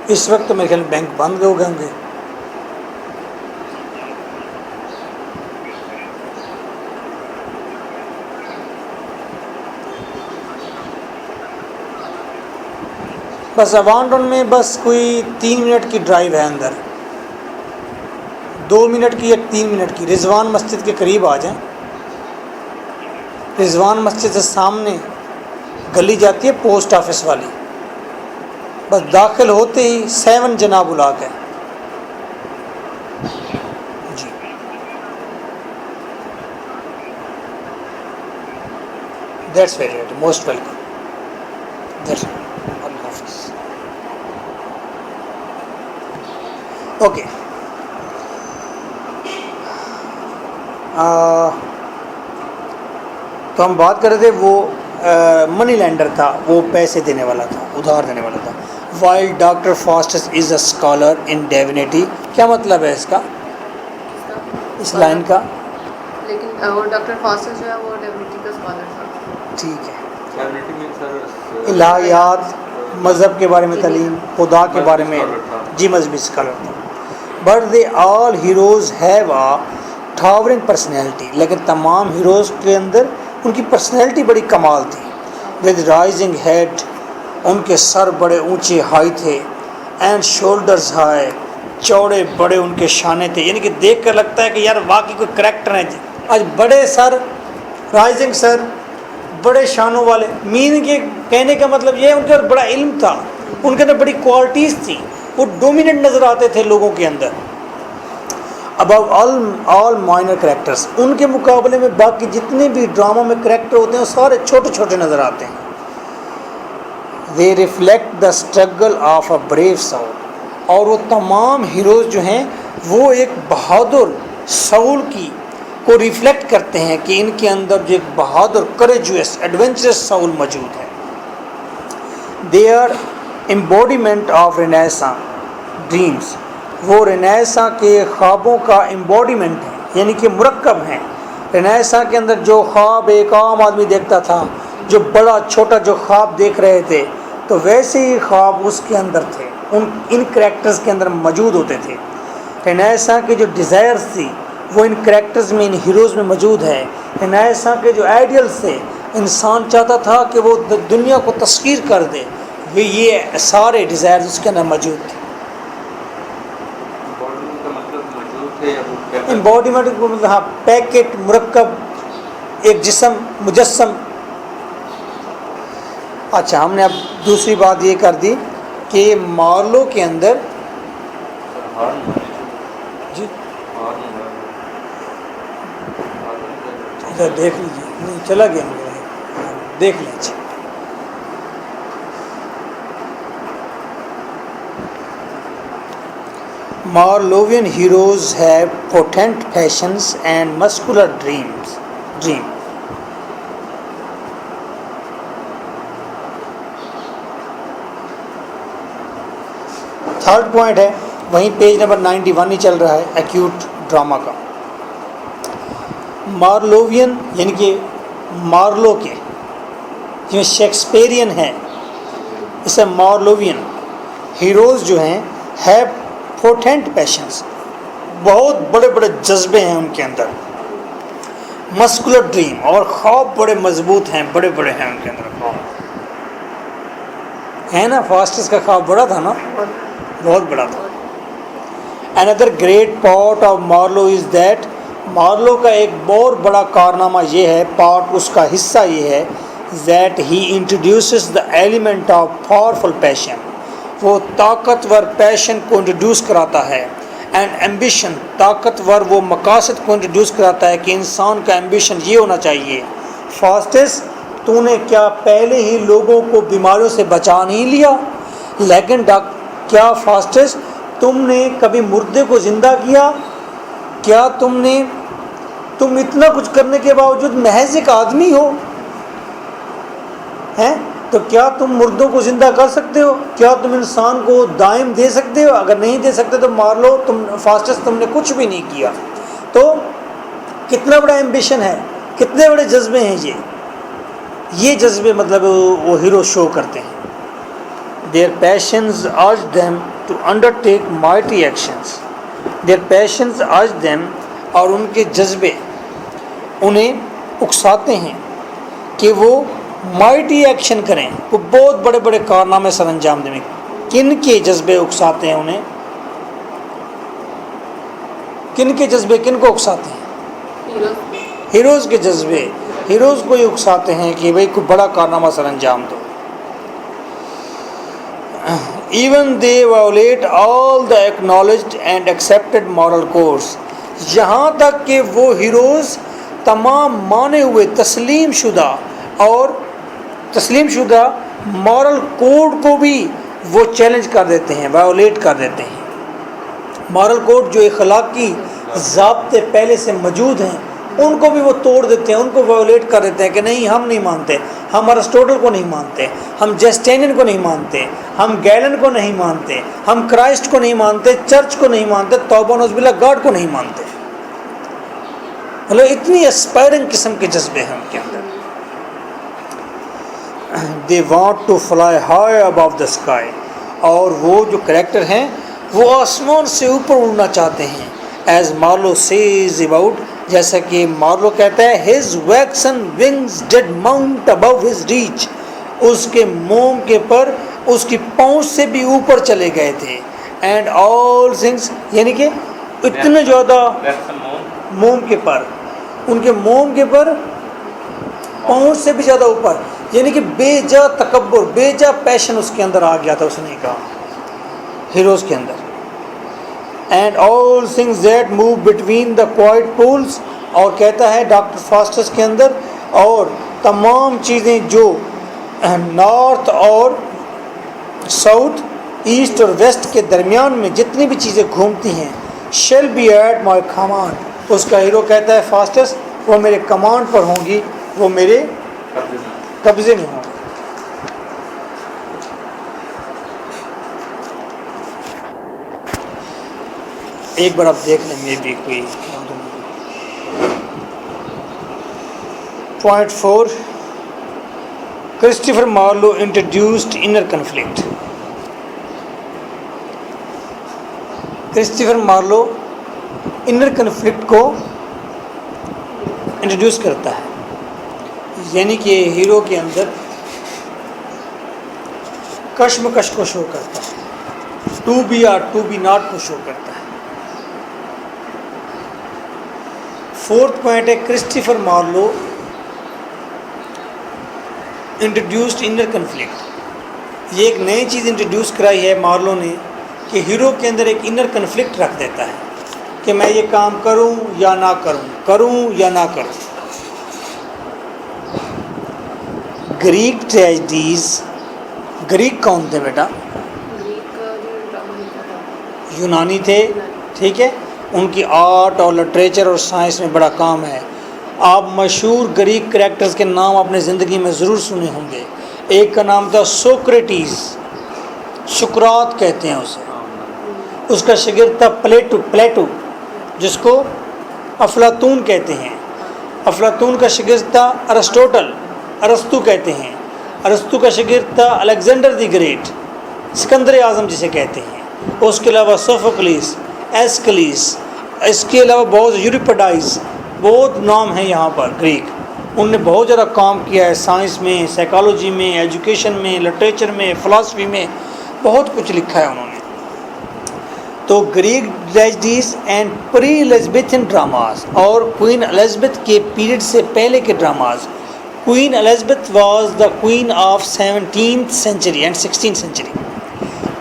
اس وقت تو میرے خیال بینک بند ہو گئے ہوں گے. بس اوانٹون میں بس کوئی 3 منٹ کی ڈرائیو ہے اندر، 2 منٹ کی یا 3 منٹ کی. رضوان مسجد کے قریب آ جائیں. رضوان مسجد سے سامنے گلی جاتی ہے پوسٹ آفس والی، بس داخل ہوتے ہی 7 جناب الاق ہے. جی that's very good, most welcome. That's اللہ حافظ. اوکے. تو ہم بات کر رہے تھے وہ منی لینڈر تھا، وہ پیسے دینے والا تھا، ادھار دینے والا تھا. While doctor فاسٹس is a scholar in divinity, کیا مطلب ہے اس کا، اس لائن کا؟
لیکن وہ ڈاکٹر فاسٹس جو ہے وہ ڈیونیٹی کا اسکالر تھا.
ٹھیک ہے.
ڈیونیٹی میں سر
الہیات، مذہب کے بارے میں تعلیم، خدا کے بارے میں، جی مذہبی اسکالر تھا. But they all heroes have a towering personality, لیکن تمام ہیروز کے اندر ان کی پرسنالٹی بڑی کمال تھی. ود رائزنگ ہیڈ، ان کے سر بڑے اونچے ہائی تھے. اینڈ شولڈرز ہائی، چوڑے بڑے ان کے شانے تھے. یعنی کہ دیکھ کر لگتا ہے کہ یار واقعی کوئی کریکٹر ہے. آج بڑے سر، رائزنگ سر، بڑے شانوں والے، مین کے کہنے کا مطلب یہ ہے ان کے اندر بڑا علم تھا، ان کے اندر بڑی کوالٹیز تھی، وہ ڈومیننٹ نظر آتے تھے لوگوں کے اندر. ابو آل مائنر کریکٹرس، ان کے مقابلے میں باقی جتنے بھی ڈراموں میں کریکٹر ہوتے ہیں وہ سارے چھوٹے چھوٹے نظر آتے ہیں. They reflect the struggle of a brave civil, اور وہ تمام ہیروز جو ہیں وہ ایک بہادر سول کی کو ریفلیکٹ کرتے ہیں کہ ان کے اندر جو ایک بہادر، کریجوس، ایڈونچرس سول موجود ہے. دے آر امبوڈیمنٹ آف رینیساں ڈریمس، وہ رینیساں کے خوابوں کا امبوڈیمنٹ ہے، یعنی کہ مرکب ہیں. رینیساں کے اندر جو خواب ایک عام آدمی دیکھتا تھا، جو بڑا چھوٹا جو خواب دیکھ رہے تھے، تو ویسے ہی خواب اس کے اندر تھے، ان کریکٹرز کے اندر موجود ہوتے تھے. رینیساں کی جو ڈیزائرز تھی وہ ان کریکٹرز میں، ان ہیروز میں موجود ہے. رینیساں کے جو آئیڈیلز تھے، انسان چاہتا تھا کہ وہ دنیا کو تسخیر کر دے، یہ سارے ڈیزائرز اس کے اندر موجود تھے. امبوڈیمنٹ کو مطلب ہاں پیکٹ، مرکب، ایک جسم، مجسم. اچھا، ہم نے اب دوسری بات یہ کر دی کہ مارلو کے اندر جی دیکھ لیجیے، نہیں چلا گیا دیکھ لیجیے. Marlovian heroes have potent passions and muscular dream. Third point ہے، وہیں پیج نمبر 91 ہی چل رہا ہے، ایکیوٹ ڈراما کا. مارلووین یعنی کہ مارلو کے جو شیکسپیرین ہیں، اسے مارلووین ہیروز جو ہیں ہے پوٹینٹ پیشنس، بہت بڑے بڑے جذبے ہیں ان کے اندر. مسکولر ڈریم، اور خواب بڑے مضبوط ہیں، بڑے بڑے ہیں ان کے اندر خواب. ہے نا، فاسٹس کا خواب بڑا تھا نا، بہت بڑا تھا. اندر great part of Marlowe is that, Marlowe کا ایک بہت بڑا کارنامہ یہ ہے، پارٹ اس کا حصہ یہ ہے، that he introduces the element of powerful passion, وہ طاقتور پیشن کو انٹروڈیوس کراتا ہے. اینڈ ایمبیشن، طاقتور وہ مقاصد کو انٹروڈیوس کراتا ہے کہ انسان کا ایمبیشن یہ ہونا چاہیے. فاسٹس، تو نے کیا پہلے ہی لوگوں کو بیماریوں سے بچا نہیں لیا؟ لیکن کیا فاسٹس تم نے کبھی مردے کو زندہ کیا؟ کیا تم اتنا کچھ کرنے کے باوجود محض ایک آدمی ہو، ہیں؟ تو کیا تم مردوں کو زندہ کر سکتے ہو؟ کیا تم انسان کو دائم دے سکتے ہو؟ اگر نہیں دے سکتے تو مار لو. فاسٹس تم نے کچھ بھی نہیں کیا. تو کتنا بڑا ایمبیشن ہے، کتنے بڑے جذبے ہیں یہ جذبے مطلب وہ ہیرو شو کرتے ہیں. Their passions urge them to undertake mighty actions. Their passions urge them، اور ان کے جذبے انہیں اکساتے ہیں کہ وہ مائٹی ایکشن کریں، وہ بہت بڑے بڑے کارنامے سر انجام دیں. کن کے جذبے اکساتے ہیں انہیں؟ کن کے جذبے کن کو اکساتے ہیں؟ ہیروز کے جذبے ہیروز کو ہی اکساتے ہیں کہ بھئی کوئی بڑا کارنامہ سر انجام دو. Even they violate all the acknowledged and accepted moral codes. یہاں تک کہ وہ ہیروز تمام مانے ہوئے تسلیم شدہ مورل کوڈ کو بھی وہ چیلنج کر دیتے ہیں، وائولیٹ کر دیتے ہیں. مورل کوڈ جو اخلاقی ضابطے پہلے سے موجود ہیں ان کو بھی وہ توڑ دیتے ہیں، ان کو وائولیٹ کر دیتے ہیں کہ نہیں، ہم نہیں مانتے، ہم ارسطوٹل کو نہیں مانتے، ہم جسٹینین کو نہیں مانتے، ہم گیلن کو نہیں مانتے، ہم کرائسٹ کو نہیں مانتے، چرچ کو نہیں مانتے، توبہ نعوذ باللہ گاڈ کو نہیں مانتے. مطلب اتنی اسپائرنگ قسم کے جذبے ہیں ان کے اندر. They want to fly high above the sky. اور وہ جو کریکٹر ہیں وہ آسمان سے اوپر اڑنا چاہتے ہیں. As Marlowe says about، جیسا کہ مارلو کہتا ہے، his waxen wings did mount above his reach. اس کے موم کے پر اس کی پہنچ سے بھی اوپر چلے گئے تھے. And all things، یعنی کہ اتنے زیادہ موم کے پر، ان کے موم کے پر پہنچ سے بھی زیادہ اوپر، یعنی کہ بے جا تکبر، بے جا پیشن اس کے اندر آ گیا تھا. اس نے کہا ہیروز کے اندر. And all things that move between the quiet poles, اور کہتا ہے ڈاکٹر فاسٹس کے اندر، اور تمام چیزیں جو نارتھ اور ساؤتھ، ایسٹ اور ویسٹ کے درمیان میں جتنی بھی چیزیں گھومتی ہیں، shall be at my command. اس کا ہیرو کہتا ہے فاسٹس، وہ میرے کمانڈ پر ہوں گی، وہ میرے قبضے میں ہوں گی. ایک بار آپ دیکھ لیں، میں بھی کوئی point 4، Christopher Marlowe introduced inner conflict. Christopher Marlowe inner conflict کو انٹروڈیوس کرتا ہے، یعنی کہ ہیرو کے اندر کشمکش کو شو کرتا ہے، ٹو بی اور ٹو بی ناٹ کو شو کرتا ہے. 4th پوائنٹ ہے Christopher Marlowe introduced inner conflict. یہ ایک نئی چیز انٹروڈیوس کرائی ہے مارلو نے کہ ہیرو کے اندر ایک انر کنفلکٹ رکھ دیتا ہے کہ میں یہ کام کروں یا نہ کروں، کروں یا نہ کروں. گریک ٹریجڈیز، گریک کون تھے بیٹا؟ یونانی تھے، ٹھیک ہے. ان کی آرٹ اور لٹریچر اور سائنس میں بڑا کام ہے. آپ مشہور گریک کریکٹرز کے نام اپنے زندگی میں ضرور سنے ہوں گے. ایک کا نام تھا سوکریٹیز، سقراط کہتے ہیں اسے. اس کا شاگرد تھا پلیٹو جس کو افلاطون کہتے ہیں. افلاطون کا شاگرد تھا ارسطو کہتے ہیں. ارسطو کا شاگرد تھا الیگزینڈر دی گریٹ، سکندر اعظم جسے کہتے ہیں. اس کے علاوہ سوفوکلیس، ایسکلیس، اس کے علاوہ بہت یوریپیڈائز، بہت نام ہیں یہاں پر گریک. ان نے بہت زیادہ کام کیا ہے سائنس میں، سائیکالوجی میں، ایجوکیشن میں، لٹریچر میں، فلاسفی میں، بہت کچھ لکھا ہے انہوں نے. تو Greek tragedies and pre Elizabethan dramas, اور کوئین الزبتھ کے پیریڈ سے پہلے کے dramas. Queen Elizabeth was the queen of 17th century and 16th century.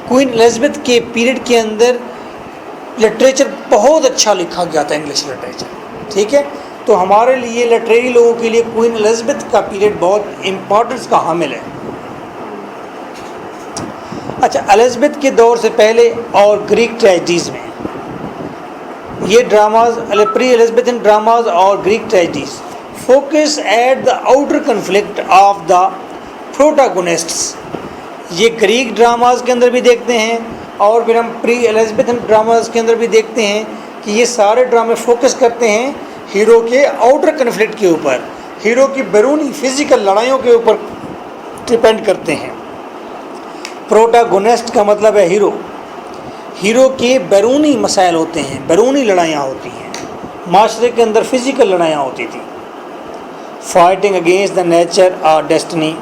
Queen Elizabeth کے پیریڈ کے اندر لٹریچر بہت اچھا لکھا گیا تھا، انگلش لٹریچر، ٹھیک ہے. تو ہمارے لیے لٹریری لوگوں کے لیے کوئین الزبتھ کا پیریڈ بہت امپورٹنس کا حامل ہے. اچھا، الزبتھ کے دور سے پہلے اور گریک ٹریجڈیز میں یہ ڈراماز، پری الزبتھن ڈراماز اور Greek tragedies focus at the outer conflict of the protagonists یہ گریک ڈراماز کے اندر بھی دیکھتے ہیں اور پھر ہم پری ایلزابتھن ڈراماز کے اندر بھی دیکھتے ہیں کہ یہ سارے ڈرامے فوکس کرتے ہیں ہیرو کے آؤٹر کنفلکٹ کے اوپر، ہیرو کی بیرونی فزیکل لڑائیوں کے اوپر ڈپینڈ کرتے ہیں۔ پروٹاگونسٹ کا مطلب ہے ہیرو، ہیرو کے بیرونی مسائل ہوتے ہیں، بیرونی لڑائیاں ہوتی ہیں، معاشرے کے اندر فزیکل لڑائیاں ہوتی تھیں۔ فائٹنگ اگینسٹ دا نیچر اور ڈیسٹنی،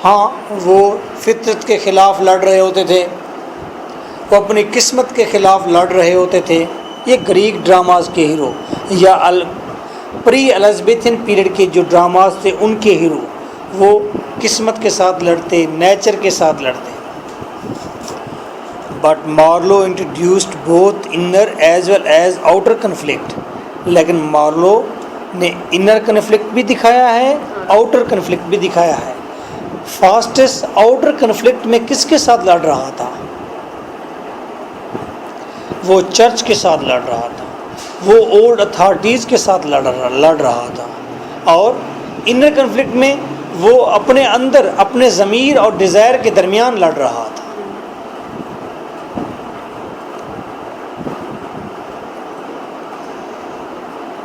ہاں وہ فطرت کے خلاف لڑ رہے ہوتے تھے، وہ اپنی قسمت کے خلاف لڑ رہے ہوتے تھے۔ یہ گریک ڈراماز کے ہیرو یا پری ایلزابتھن پیریڈ کے جو ڈراماز تھے ان کے ہیرو وہ قسمت کے ساتھ لڑتے، نیچر کے ساتھ لڑتے۔ But Marlowe introduced both inner as well as outer conflict, لیکن مارلو نے انر کنفلکٹ بھی دکھایا ہے، آؤٹر کنفلکٹ بھی دکھایا ہے۔ فاسٹس آؤٹر کنفلکٹ میں کس کے ساتھ لڑ رہا تھا؟ وہ چرچ کے ساتھ لڑ رہا تھا، وہ اولڈ اتھارٹیز کے ساتھ لڑ رہا تھا، اور انر کنفلکٹ میں وہ اپنے اندر اپنے ضمیر اور ڈیزائر کے درمیان لڑ رہا تھا۔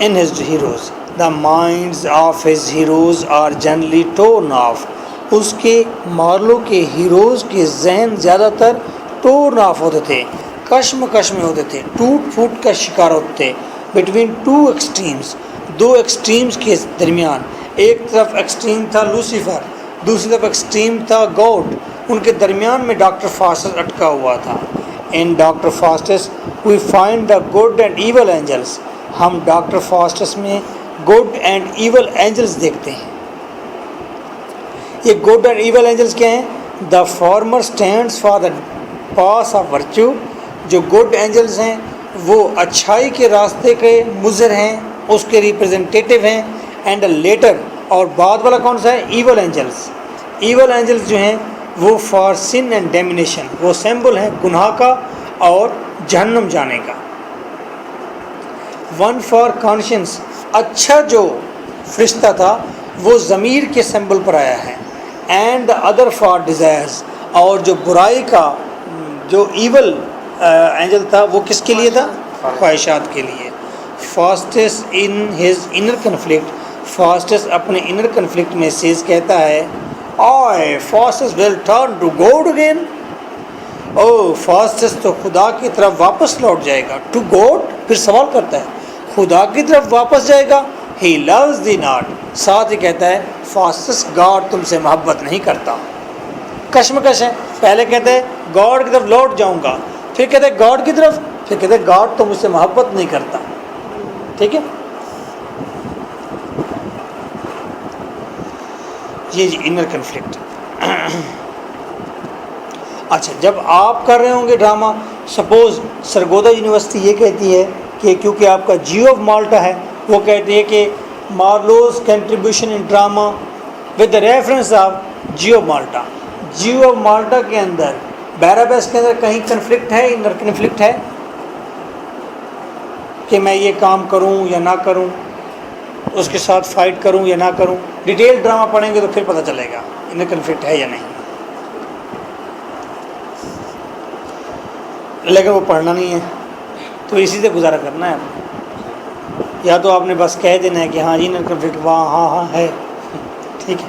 In his heroes, the minds of his heroes are generally torn off. اس کے مارلو کے ہیروز کے ذہن زیادہ تر ٹورن آف ہوتے تھے، کشمکش میں ہوتے تھے، ٹوٹ پھوٹ کا شکار ہوتے تھے۔ بٹوین ٹو ایکسٹریمز، دو ایکسٹریمز کے درمیان، ایک طرف ایکسٹریم تھا لوسیفر، دوسری طرف ایکسٹریم تھا گاڈ، ان کے درمیان میں ڈاکٹر فاسٹس اٹکا ہوا تھا۔ In Doctor Faustus we find the good and evil angels, ہم ڈاکٹر فاسٹس میں گڈ اینڈ ایول اینجلس دیکھتے ہیں۔ یہ گڈ اینڈ ایول اینجلس کیا ہیں؟ The former stands for the path of virtue, جو گڈ اینجلس ہیں وہ اچھائی کے راستے کے مظہر ہیں، اس کے ریپرزنٹیٹیو ہیں۔ اینڈ لیٹر، اور بعد والا کون سا ہے؟ Evil Angeles. ایول اینجلس جو ہیں وہ فار سن اینڈ ڈیمینیشن، وہ سمبل ہیں گناہ کا اور جہنم جانے کا۔ ون فار کانشنس، اچھا جو فرشتہ تھا وہ ضمیر کے سمبل پر آیا ہے۔ And the other for desires, اور جو برائی کا جو ایول اینجل تھا وہ کس کے لیے تھا؟ خواہشات کے لیے۔ Faustus in his inner conflict, Faustus اپنے انر کنفلکٹ میں سیز کہتا ہے I Faustus will turn to God again, O Faustus تو خدا کی طرف واپس لوٹ جائے گا۔ ٹو گاڈ، پھر سوال کرتا ہے خدا کی طرف واپس جائے گا؟ ہی لوز دی ناٹ، ساتھ ہی کہتا ہے فاسٹس گاڈ تم سے محبت نہیں کرتا۔ کشمکش ہے، پہلے کہتے ہیں گاڈ کی طرف لوٹ جاؤں گا، پھر کہتے ہیں گاڈ کی طرف، پھر کہتے ہیں گاڈ تو مجھ سے محبت نہیں کرتا۔ ٹھیک ہے، یہ جی انر کنفلکٹ۔ اچھا، جب آپ کر رہے ہوں گے ڈرامہ، سپوز سرگودا یونیورسٹی یہ کہتی ہے کہ کیونکہ آپ کا جیو آف مالٹا ہے، وہ کہتی ہے کہ Marlowe's contribution in drama with reference of Jew Malta. Jew of Malta کے اندر بیرابیس کے اندر کہیں کنفلکٹ ہے، انر کنفلکٹ ہے کہ میں یہ کام کروں یا نہ کروں، اس کے ساتھ فائٹ کروں یا نہ کروں؟ ڈیٹیل ڈرامہ پڑھیں گے تو پھر پتہ چلے گا انر کنفلکٹ ہے یا نہیں، لیکن وہ پڑھنا نہیں ہے تو اسی سے گزارا کرنا ہے۔ یا تو آپ نے بس کہہ دینا ہے کہ ہاں انر کنفلکٹ وہاں ہاں ہے، ٹھیک ہے۔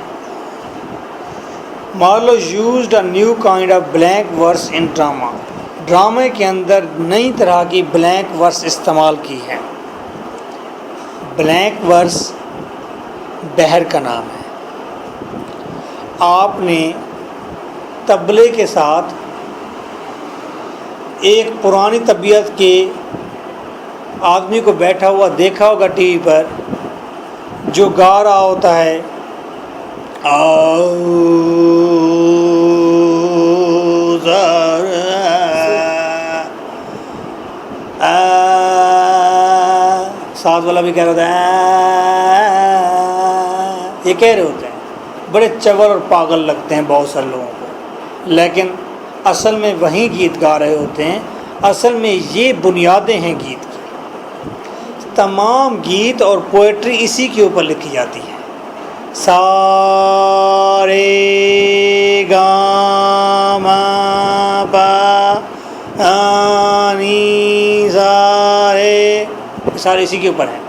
Marlowe used a new kind of blank verse in drama, ڈرامے کے اندر نئی طرح کی بلینک ورس استعمال کی ہے۔ بلینک ورس بحر کا نام ہے۔ آپ نے طبلے کے ساتھ ایک پرانی طبیعت کے آدمی کو بیٹھا ہوا دیکھا ہوگا ٹی وی پر، جو گا رہا ہوتا ہے ساتھ والا بھی کہہ رہا ہوتا ہے، یہ کہہ رہے ہوتے ہیں، بڑے چور اور پاگل لگتے ہیں بہت سارے لوگوں کو، لیکن اصل میں وہی گیت گا رہے ہوتے ہیں۔ اصل میں یہ بنیادیں ہیں گیت کی، تمام گیت اور پوئٹری اسی کے اوپر لکھی جاتی ہے۔ سا رے گا ما پا نی سا رے، سارے اسی کے اوپر ہیں،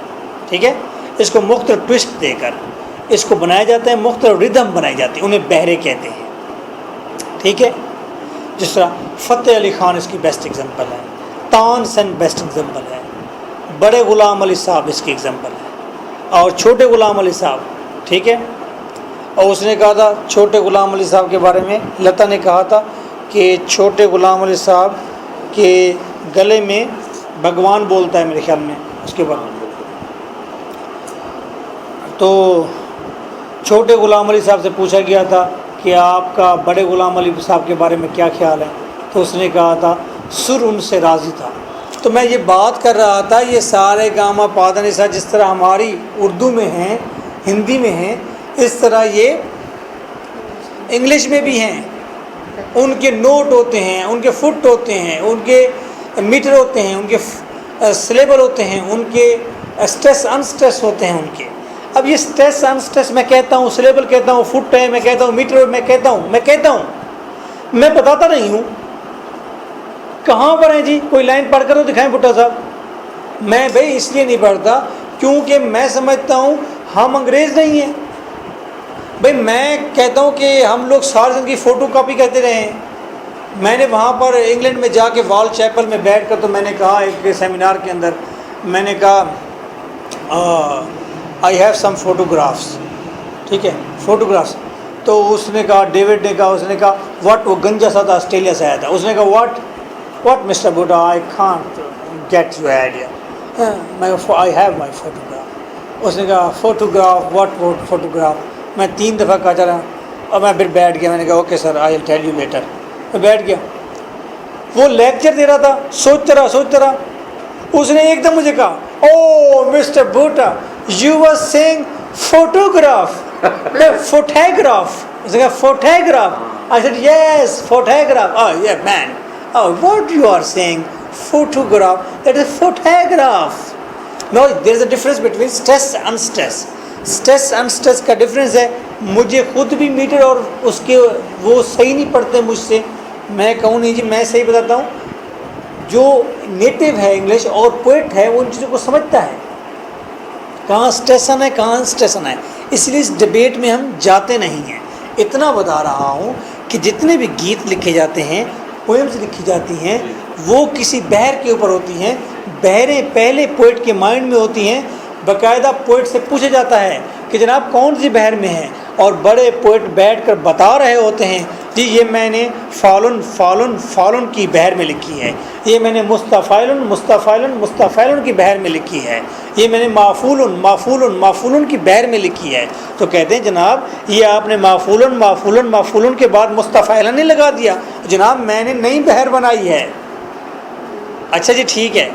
ٹھیک ہے. اس کو مختلف ٹوسٹ دے کر اس کو بنایا جاتا ہے، مختلف ردم بنائی جاتی ہے، انہیں بہرے کہتے ہیں، ٹھیک ہے. جس طرح فتح علی خان اس کی بیسٹ ایگزامپل ہے، تان سین بیسٹ ایگزامپل ہے، بڑے غلام علی صاحب اس کی ایگزامپل ہے، اور چھوٹے غلام علی صاحب، ٹھیک ہے. اور اس نے کہا تھا چھوٹے غلام علی صاحب کے بارے میں، لتا نے کہا تھا کہ چھوٹے غلام علی صاحب کے گلے میں بھگوان بولتا ہے، میرے خیال میں اس کے بارے میں. تو چھوٹے غلام علی صاحب سے پوچھا گیا تھا کہ آپ کا بڑے غلام علی صاحب کے بارے میں کیا خیال ہے، تو اس نے کہا تھا سر ان سے راضی تھا. تو میں یہ بات کر رہا تھا، یہ سارے گاما پادھا نسا جس طرح ہماری اردو میں ہیں، ہندی میں ہیں، اس طرح یہ انگلش میں بھی ہیں. ان کے نوٹ ہوتے ہیں، ان کے فٹ ہوتے ہیں، ان کے میٹر ہوتے ہیں، ان کے سلیبل ہوتے ہیں، ان کے اسٹریس ان اسٹریس ہوتے ہیں ان کے. اب یہ اسٹریس ان اسٹریس میں کہتا ہوں، سلیبل کہتا ہوں، فٹ ہے میں کہتا ہوں، میٹر میں کہتا ہوں، میں بتاتا نہیں ہوں کہاں پر ہیں جی. کوئی لائن پڑھ کر تو دکھائیں بھٹا صاحب. میں بھائی اس لیے نہیں پڑھتا کیونکہ میں سمجھتا ہوں ہم انگریز نہیں ہیں. بھائی میں کہتا ہوں کہ ہم لوگ سارے دن کی فوٹو کاپی کرتے رہے ہیں. میں نے وہاں پر انگلینڈ میں جا کے وال چیپل میں بیٹھ کر تو میں نے کہا ایک سیمینار کے اندر میں نے کہا آئی ہیو سم فوٹوگرافس، ٹھیک ہے، فوٹوگرافس. تو اس نے کہا، ڈیوڈ نے کہا، اس نے کہا واٹ، وہ گنجا سا تھا، آسٹریلیا سے آیا تھا. اس نے کہا what Mr Buta I can't get you idea, I have my photograph. اس نے کہا فوٹوگراف، واٹ فوٹوگراف. میں 3 دفعہ کہا چلا اور میں پھر بیٹھ گیا. میں نے کہا okay sir I will tell you later. میں بیٹھ گیا. وہ لیکچر دے رہا تھا، سوچتا رہا. اس نے ایک دم مجھے کہا O Mr Buta you were saying photograph, photograph. اس نے کہا photograph. I said yes photograph. oh yeah man, oh what you are saying photograph, that is photograph. no, there is a difference between stress and stress. Stress in stress کا difference ہے. مجھے خود بھی metre اور اس کے وہ صحیح نہیں پڑھتے مجھ سے. میں کہوں نہیں جی میں صحیح بتاتا ہوں. جو نیٹو ہے انگلش اور پوئٹ ہے وہ ان چیزوں کو سمجھتا ہے کہاں اسٹیشن ہے کہاں اسٹیشن ہے. اس لیے اس ڈبیٹ میں ہم جاتے نہیں ہیں. اتنا بتا رہا ہوں کہ جتنے بھی گیت لکھے جاتے ہیں، پوئمز لکھی جاتی ہیں، وہ کسی بحر کے اوپر ہوتی ہیں. بحریں پہلے پوئٹ کے مائنڈ میں ہوتی ہیں. باقاعدہ پوئٹ سے پوچھا جاتا ہے کہ جناب کون سی بحر میں ہے، اور بڑے پوئٹ بیٹھ کر بتا رہے ہوتے ہیں جی یہ میں نے فالن کی بحر میں لکھی ہے، یہ میں نے مستفعلن کی بحر میں لکھی ہے، یہ میں نے مافولن کی بحر میں لکھی ہے. تو کہتے ہیں جناب یہ آپ نے مافولن کے بعد مستفعلن نہیں لگا دیا. جناب میں نے نئی بحر بنائی ہے. اچھا جی ٹھیک ہے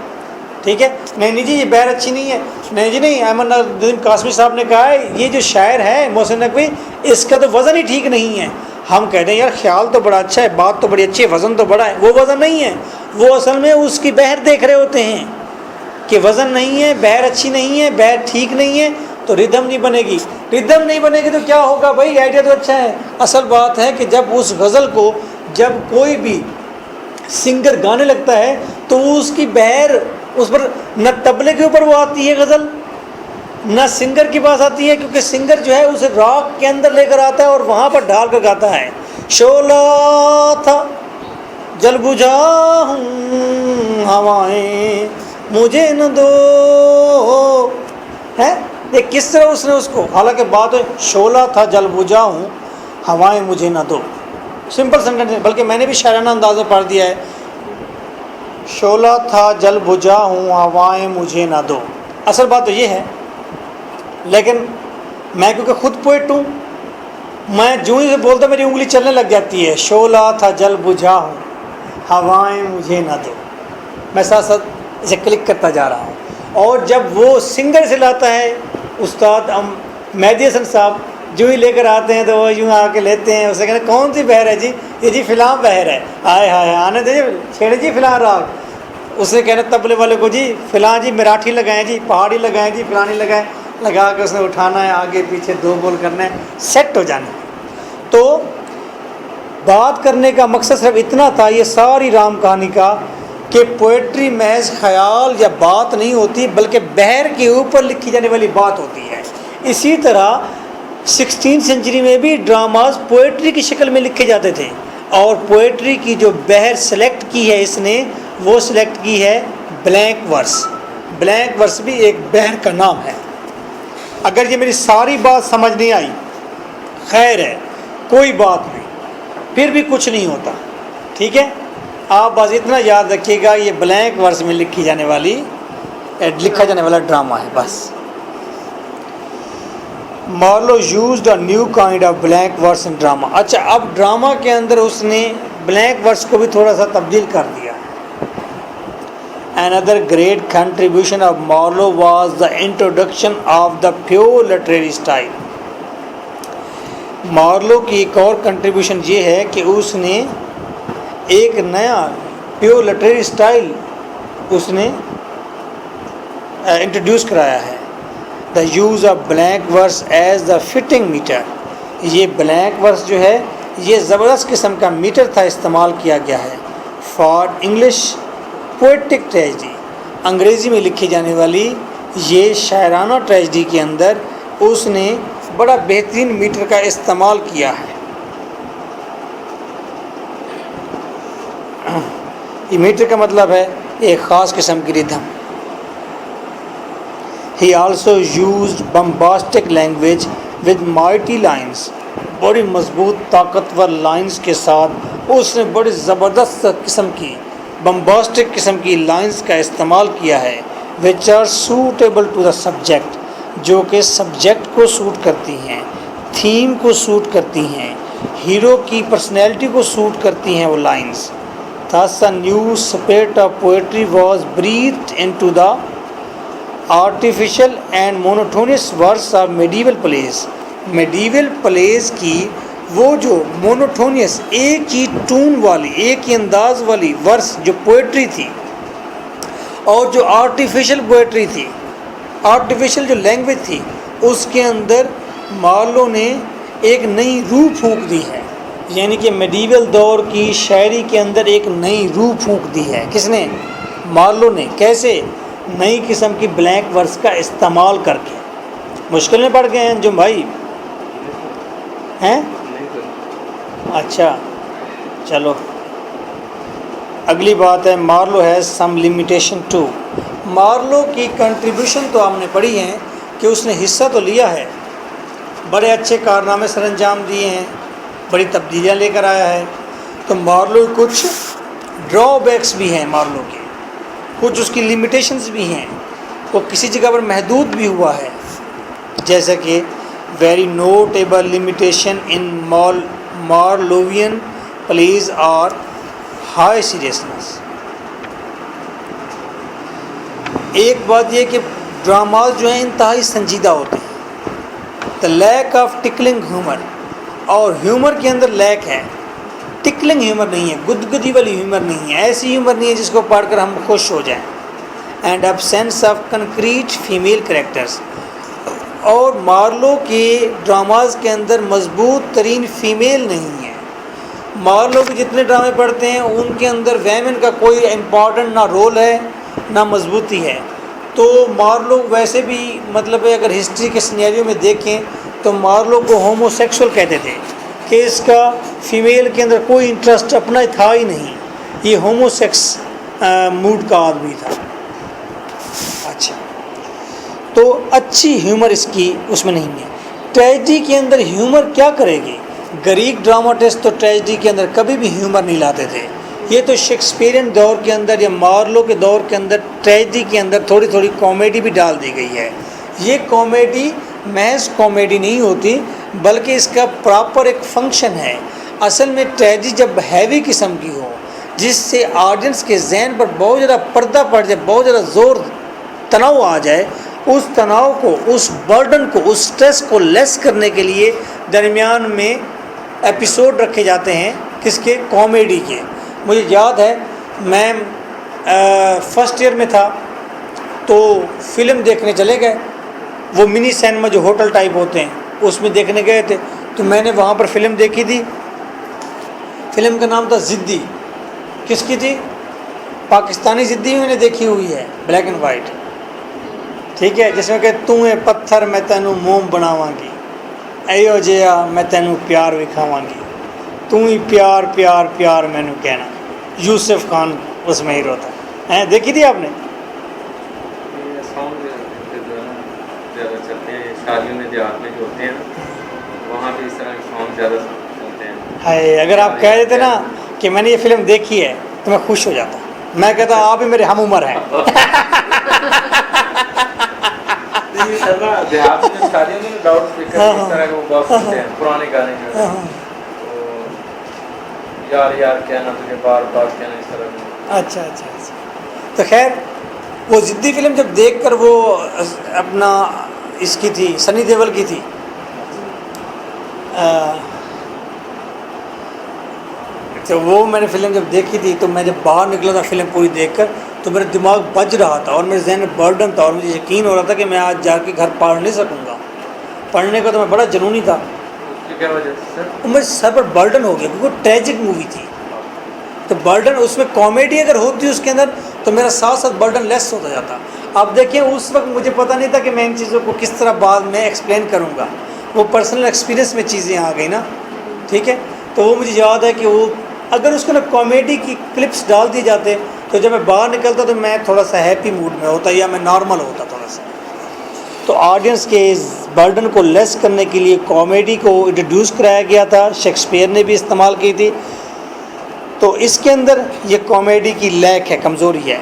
نہیں جی یہ بحر اچھی نہیں ہے. نہیں جی نہیں، احمد الدین قاسمی صاحب نے کہا ہے یہ جو شاعر ہے محسن نقوی اس کا تو وزن ہی ٹھیک نہیں ہے. ہم کہتے ہیں یار خیال تو بڑا اچھا ہے، بات تو بڑی اچھی ہے، وزن تو بڑا ہے. وہ وزن نہیں ہے، وہ اصل میں اس کی بحر دیکھ رہے ہوتے ہیں کہ وزن نہیں ہے، بحر اچھی نہیں ہے، بحر ٹھیک نہیں ہے، تو ردھم نہیں بنے گی. ردھم نہیں بنے گی تو کیا ہوگا بھائی؟ آئیڈیا تو اچھا ہے. اصل بات ہے کہ جب اس غزل کو جب کوئی بھی سنگر گانے لگتا ہے تو اس کی بحر اس پر نہ طبلے کے اوپر وہ آتی ہے غزل، نہ سنگر کے پاس آتی ہے، کیونکہ سنگر جو ہے اسے راگ کے اندر لے کر آتا ہے اور وہاں پر ڈال کر گاتا ہے. شعلہ تھا جل بجھا ہوں ہوائیں مجھے نہ دو ہے. دیکھ کس طرح اس نے اس کو، حالانکہ بات ہے شعلہ تھا جل بجھا ہوں ہوائیں مجھے نہ دو، سمپل سینٹینس ہے، بلکہ میں نے بھی شاعرانہ انداز میں پڑھ دیا ہے. شعلہ تھا جل بجھا ہوں ہوائیں مجھے نہ دو. اصل بات تو یہ ہے، لیکن میں کیونکہ خود پوئٹ ہوں، میں جو ہی سے بولتا میری انگلی چلنے لگ جاتی ہے. شعلہ تھا جل بجھا ہوں ہوائیں مجھے نہ دو. میں ساتھ ساتھ اسے کلک کرتا جا رہا ہوں. اور جب وہ سنگر سے لاتا ہے استاد مہدی حسن صاحب، جو ہی لے کر آتے ہیں تو وہ یوں آ کے لیتے ہیں. اسے کہتے ہیں کون سی بحر ہے جی؟ یہ جی فلاں بحر ہے. آئے ہائے آنے دے چھیڑے جی فلاں راگ. اس نے کہنا طبلے والے کو جی فلاں جی مراٹھی لگائیں جی، پہاڑی لگائیں جی، فلانی لگائیں. لگا کے اس نے اٹھانا ہے، آگے پیچھے 2 بول کرنا ہے، سیٹ ہو جانا ہے۔ تو بات کرنے کا مقصد صرف اتنا تھا یہ ساری رام کہانی کا، کہ پوئٹری محض خیال یا بات نہیں ہوتی بلکہ بحر کے اوپر لکھی جانے والی بات ہوتی ہے۔ اسی طرح 16 سینچری میں بھی ڈراماز پوئٹری کی شکل میں لکھے جاتے تھے، اور پوئٹری کی جو بحر سلیکٹ کی ہے اس نے، وہ سلیکٹ کی ہے بلینک ورس۔ بلینک ورس بھی ایک بحر کا نام ہے۔ اگر یہ میری ساری بات سمجھ نہیں آئی، خیر ہے، کوئی بات نہیں، پھر بھی کچھ نہیں ہوتا، ٹھیک ہے؟ آپ بس اتنا یاد رکھیے گا، یہ بلینک ورس میں لکھا جانے والا ڈرامہ ہے بس۔ Marlowe used a new kind of blank verse in drama. اچھا، اب ڈرامہ کے اندر اس نے بلینک ورس کو بھی تھوڑا سا تبدیل کر دیا۔ Another great contribution of Marlowe was the introduction of the pure literary style۔ Marlowe کی ایک اور کنٹریبیوشن یہ ہے کہ اس نے ایک نیا پیور لٹریری سٹائل اس نے انٹروڈیوس کرایا ہے۔ The use of blank verse as the fitting metre. یہ بلینک ورس جو ہے یہ زبردست قسم کا میٹر تھا، استعمال کیا گیا ہے فار انگلش پوئٹک ٹریجڈی۔ انگریزی میں لکھی جانے والی یہ شاعرانہ ٹریجڈی کے اندر اس نے بڑا بہترین میٹر کا استعمال کیا ہے۔ یہ میٹر کا مطلب ہے ایک خاص قسم کی rhythm. He also used bombastic language with mighty lines۔ بڑی مضبوط طاقتور لائنز کے ساتھ اس نے بڑی زبردست قسم کی بمباسٹک قسم کی لائنز کا استعمال کیا ہے، which are suitable to the subject، جو کہ سبجیکٹ کو سوٹ کرتی ہیں، تھیم کو سوٹ کرتی ہیں، ہیرو کی پرسنالٹی کو سوٹ کرتی ہیں وہ lines. Thus a new spirit of poetry was breathed into the artificial and monotonous verse of medieval plays۔ medieval plays کی وہ جو مونوٹونیس ایک ہی ٹون والی، ایک ہی انداز والی ورس جو پوئٹری تھی، اور جو آرٹیفیشل پوئٹری تھی، آرٹیفیشل جو لینگویج تھی، اس کے اندر مارلو نے ایک نئی روح پھونک دی ہے۔ یعنی کہ میڈیول دور کی شاعری کے اندر ایک نئی روح پھونک دی ہے۔ کس نے؟ مارلو نے۔ کیسے؟ نئی قسم کی بلینک ورس کا استعمال کر کے۔ مشکل میں پڑ گئے ہیں جو بھائی ہیں؟ اچھا چلو اگلی بات ہے، مارلو ہے سم لمیٹیشن ٹو۔ مارلو کی کنٹریبیوشن تو ہم نے پڑھی ہیں کہ اس نے حصہ تو لیا ہے، بڑے اچھے کارنامے سر انجام دیے ہیں، بڑی تبدیلیاں لے کر آیا ہے۔ تو مارلو کچھ ڈرا بیکس بھی ہیں، مارلو کے کچھ اس کی لمیٹیشنز بھی ہیں، وہ کسی جگہ پر محدود بھی ہوا ہے، جیسا کہ very notable limitation in Marlovian plays are high seriousness. ایک بات یہ کہ ڈراماز جو ہیں انتہائی سنجیدہ ہوتے ہیں۔ دا لیک آف ٹکلنگ ہیومر، اور ہیومر کے اندر لیک ہے، ٹکلنگ ہیومر نہیں ہے، گدگدی والی ہیومر نہیں ہے، ایسی ہیومر نہیں ہے جس کو پڑھ کر ہم خوش ہو جائیں۔ And absence of concrete female characters, اور مارلو کے ڈراماز کے اندر مضبوط ترین فیمیل نہیں ہے۔ مارلو کے جتنے ڈرامے پڑھتے ہیں ان کے اندر ویمن کا کوئی امپورٹنٹ نہ رول ہے نہ مضبوطی ہے۔ تو مارلو ویسے بھی مطلب ہے اگر ہسٹری کے سینیریو میں دیکھیں تو مارلو کو ہومو سیکسول کہتے تھے، کہ اس کا فیمیل کے اندر کوئی انٹرسٹ اپنا تھا ہی نہیں، یہ ہومو سیکس موڈ کا آدمی تھا۔ اچھا، تو اچھی ہیومر اس کی اس میں نہیں ہے۔ ٹریجڈی کے اندر ہیومر کیا کرے گی؟ گریک ڈراماٹسٹ تو ٹریجڈی کے اندر کبھی بھی ہیومر نہیں لاتے تھے۔ یہ تو شیکسپیرین دور کے اندر یا مارلو کے دور کے اندر ٹریجڈی کے اندر تھوڑی تھوڑی کامیڈی بھی ڈال دی گئی ہے۔ یہ کامیڈی محض کامیڈی نہیں ہوتی بلکہ اس کا پراپر ایک فنکشن ہے۔ اصل میں ٹریجڈی جب ہیوی قسم کی ہو، جس سے آڈینس کے ذہن پر بہت زیادہ پردہ پڑ جائے، بہت زیادہ زور تناؤ آ جائے، اس تناؤ کو، اس برڈن کو، اس سٹریس کو لیس کرنے کے لیے درمیان میں ایپیسوڈ رکھے جاتے ہیں۔ کس کے؟ کامیڈی کے۔ مجھے یاد ہے میں فرسٹ ایئر میں تھا تو فلم دیکھنے چلے گئے، وہ منی سینما جو ہوٹل ٹائپ ہوتے ہیں اس میں دیکھنے گئے تھے، تو میں نے وہاں پر فلم دیکھی تھی، فلم کا نام تھا زدی. کس کی تھی؟ پاکستانی زدی میں نے دیکھی ہوئی ہے، بلیک اینڈ وائٹ، ٹھیک ہے، جس میں کہ تو اے پتھر میں تینوں موم بناواں گی، ایو جیا میں تینوں پیار وکھاواں گی، تو ہی پیار پیار پیار مینوں کہنا. یوسف خان اس میں ہیرو تھا. دیکھی تھی آپ نے؟
یہ سانگ جو ہے نا زیادہ چلتے ہیں شادیوں میں، دیہات میں جو ہوتے ہیں وہاں پہ اس طرح کے سانگ زیادہ چلتے ہیں.
ہائے اگر آپ کہہ دیتے نا کہ میں نے یہ فلم دیکھی ہے تو میں خوش ہو جاتا. میں کہتا آپ ہی میرے ہم عمر ہیں.
دیہات میں جو شادیوں میں لاؤڈ اسپیکر اس طرح کے وہ بہت سنتے ہیں پرانے گانے جو ہیں، یار یار کہنا تجھے بار بار کہنا، اس طرح کے.
اچھا اچھا اچھا. تو خیر وہ زدی فلم جب دیکھ کر، وہ اپنا اس کی تھی، سنی دیول کی تھی، تو وہ میں نے فلم جب دیکھی تھی تو میں جب باہر نکلا تھا فلم پوری دیکھ کر تو میرا دماغ بج رہا تھا اور میرے ذہن میں برڈن تھا اور مجھے یقین ہو رہا تھا کہ میں آج جا کے گھر پڑھ نہیں سکوں گا. پڑھنے کا تو میں بڑا جنونی تھا.
اس کی کیا وجہ سے سر؟
مجھے سر پر برڈن ہو گیا کیونکہ وہ ٹریجک مووی تھی. تو برڈن اس میں کامیڈی اگر ہوتی اس کے اندر تو میرا ساتھ ساتھ برڈن لیس ہوتا جاتا. آپ دیکھیں اس وقت مجھے پتہ نہیں تھا کہ میں ان چیزوں کو کس طرح بعد میں ایکسپلین کروں گا. وہ پرسنل ایکسپیرینس میں چیزیں آ گئی نا، ٹھیک ہے. تو وہ مجھے یاد ہے کہ وہ اگر اس کو نا کامیڈی کی کلپس ڈال دیے جاتے تو جب میں باہر نکلتا تو میں تھوڑا سا ہیپی موڈ میں ہوتا یا میں نارمل ہوتا تھوڑا سا. تو آڈینس کے اس برڈن کو لیس کرنے کے لیے کامیڈی کو انٹروڈیوس کرایا گیا تھا. شیکسپیئر نے بھی استعمال کی تھی. تو اس کے اندر یہ کامیڈی کی لیک ہے، کمزوری ہے.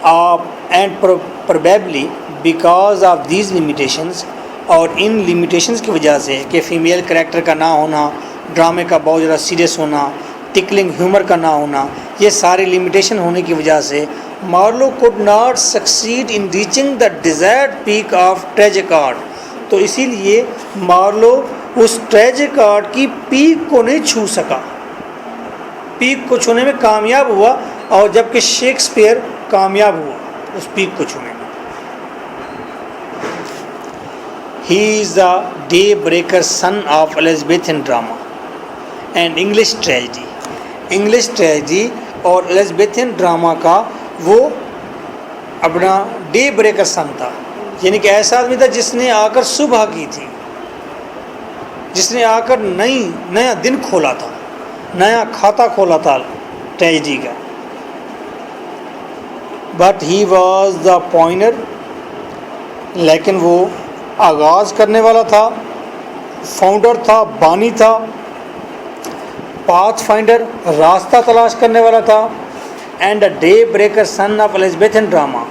آپ and probably because of these limitations, اور ان لیمیٹیشنز کی وجہ سے کہ فیمیل کریکٹر کا نہ ہونا، ڈرامے کا بہت زیادہ سیریس ہونا، ٹکلنگ ہیومر کا نہ ہونا، یہ سارے لیمیٹیشن ہونے کی وجہ سے Marlowe could not succeed in reaching the desired peak of tragic art. تو اسی لیے مارلو اس ٹریجک آرٹ کی پیک کو نہیں چھو سکا، پیک کو چھونے میں کامیاب ہوا، اور جبکہ شیکسپیئر کامیاب ہوا اس پیک کو چھونے میں. He is the day breaker sun of Elizabethan drama and English tragedy. English tragedy اور ایلزابتھن ڈراما کا وہ اپنا ڈے بریکر سن تھا، یعنی کہ ایسا آدمی تھا جس نے آ کر صبح کی تھی، جس نے آ کر نیا دن کھولا تھا، نیا کھاتا کھولا تھا ٹریجڈی کا. بٹ ہی واز دا پوائنر، لیکن وہ آغاز کرنے والا تھا، فاؤنڈر تھا، بانی تھا، پاتھ فائنڈر، راستہ تلاش کرنے والا تھا، and a day breaker sun of Elizabethan drama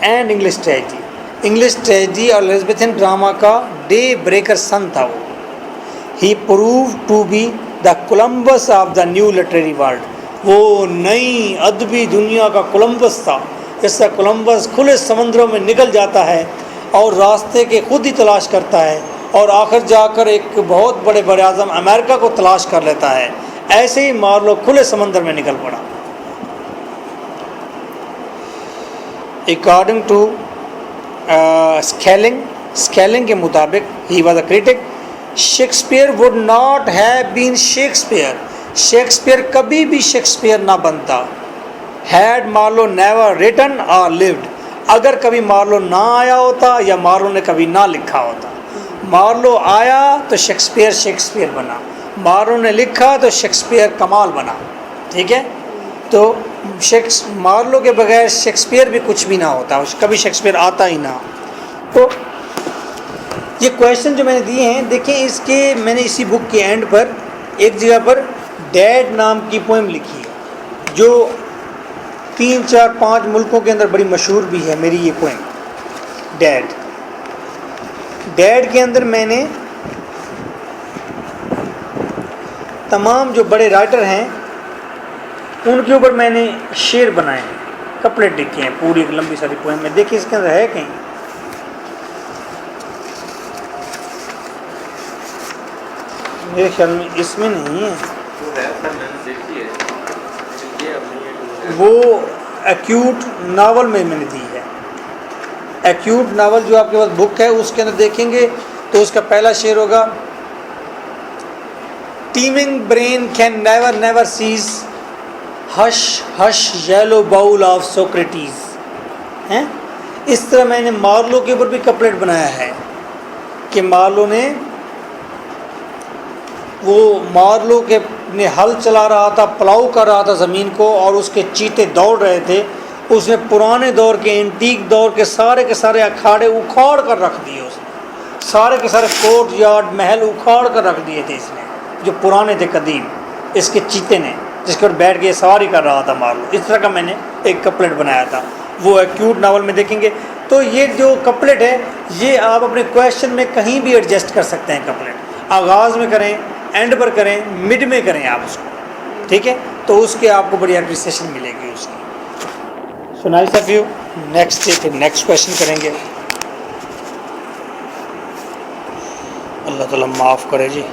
and English tragedy. English tragedy اور ایلزابتھن ڈراما کا ڈے بریکر سن تھا وہ. He prove to be the Columbus of the new literary world. وہ نئی ادبی دنیا کا کولمبس تھا. اس کا کولمبس کھلے سمندروں میں نکل جاتا ہے اور راستے کے خود ہی تلاش کرتا ہے، اور آخر جا کر ایک بہت بڑے بر اعظم امریکہ کو تلاش کر لیتا ہے. ایسے ہی مارلو کھلے سمندر میں نکل پڑا. اکارڈنگ ٹو اسکیلنگ کے مطابق ہی was a critic. Shakespeare would not have been Shakespeare. Shakespeare کبھی بھی شیکسپیئر نہ بنتا. ہیڈ مارلو نیور ریٹن اور لیوڈ. اگر کبھی مارلو نہ آیا ہوتا یا مارلو نے کبھی نہ لکھا ہوتا. مارلو آیا تو شیکسپیئر بنا، مارلو نے لکھا تو شیکسپیئر کمال بنا. ٹھیک ہے. تو مارلو کے بغیر شیکسپیئر بھی کچھ بھی نہ ہوتا، کبھی شیکسپیئر آتا ہی نہ. تو یہ کویشچن جو میں نے دیے ہیں دیکھیں، اس کے میں نے اسی بک کے اینڈ پر ایک جگہ پر ڈیڈ نام کی پوئم لکھی ہے جو 3 4 5 ملکوں کے اندر بڑی مشہور بھی ہے. میری یہ پوئم ڈیڈ کے اندر میں نے تمام جو بڑے رائٹر ہیں ان کے اوپر میں نے شعر بنائے ہیں، کپلیٹ لکھے ہیں، پوری ایک لمبی ساری پوئم میں. دیکھیں اس کے اندر ہے کہیں، میرے خیال میں اس میں نہیں ہے. وہ ایکیوٹ ناول میں نے دی ہے. ایکیوٹ ناول جو آپ کے پاس بک ہے اس کے اندر دیکھیں گے تو اس کا پہلا شعر ہوگا taming brain can never never cease hush hush yellow bowl of Socrates ہیں. اس طرح میں نے مارلو کے اوپر بھی کپلیٹ بنایا ہے کہ مارلو نے ہل چلا رہا تھا، پلاؤ کر رہا تھا زمین کو، اور اس کے چیتے دوڑ رہے تھے. اس نے پرانے دور کے اینٹیک دور کے سارے اکھاڑے اکھاڑ کر رکھ دیے. اس نے سارے کے سارے کورٹ یارڈ محل اکھاڑ کر رکھ دیے تھے اس نے، جو پرانے تھے قدیم، اس کے چیتے نے، جس کے اوپر بیٹھ کے سواری کر رہا تھا مارلو. اس طرح کا میں نے ایک کپلیٹ بنایا تھا، وہ ایکیوٹ ناول میں دیکھیں گے. تو یہ جو کپلیٹ ہے یہ آپ اپنے کویشچن میں کہیں بھی ایڈجسٹ کر سکتے ہیں. کپلیٹ آغاز میں کریں، اینڈ پر کریں، مڈ میں کریں آپ اس کو، ٹھیک ہے؟ تو اس کے آپ کو بڑی اپریسیشن ملے گی اس کی. So nice of you. Next question کریں گے. اللہ تعالیٰ معاف کرے جی.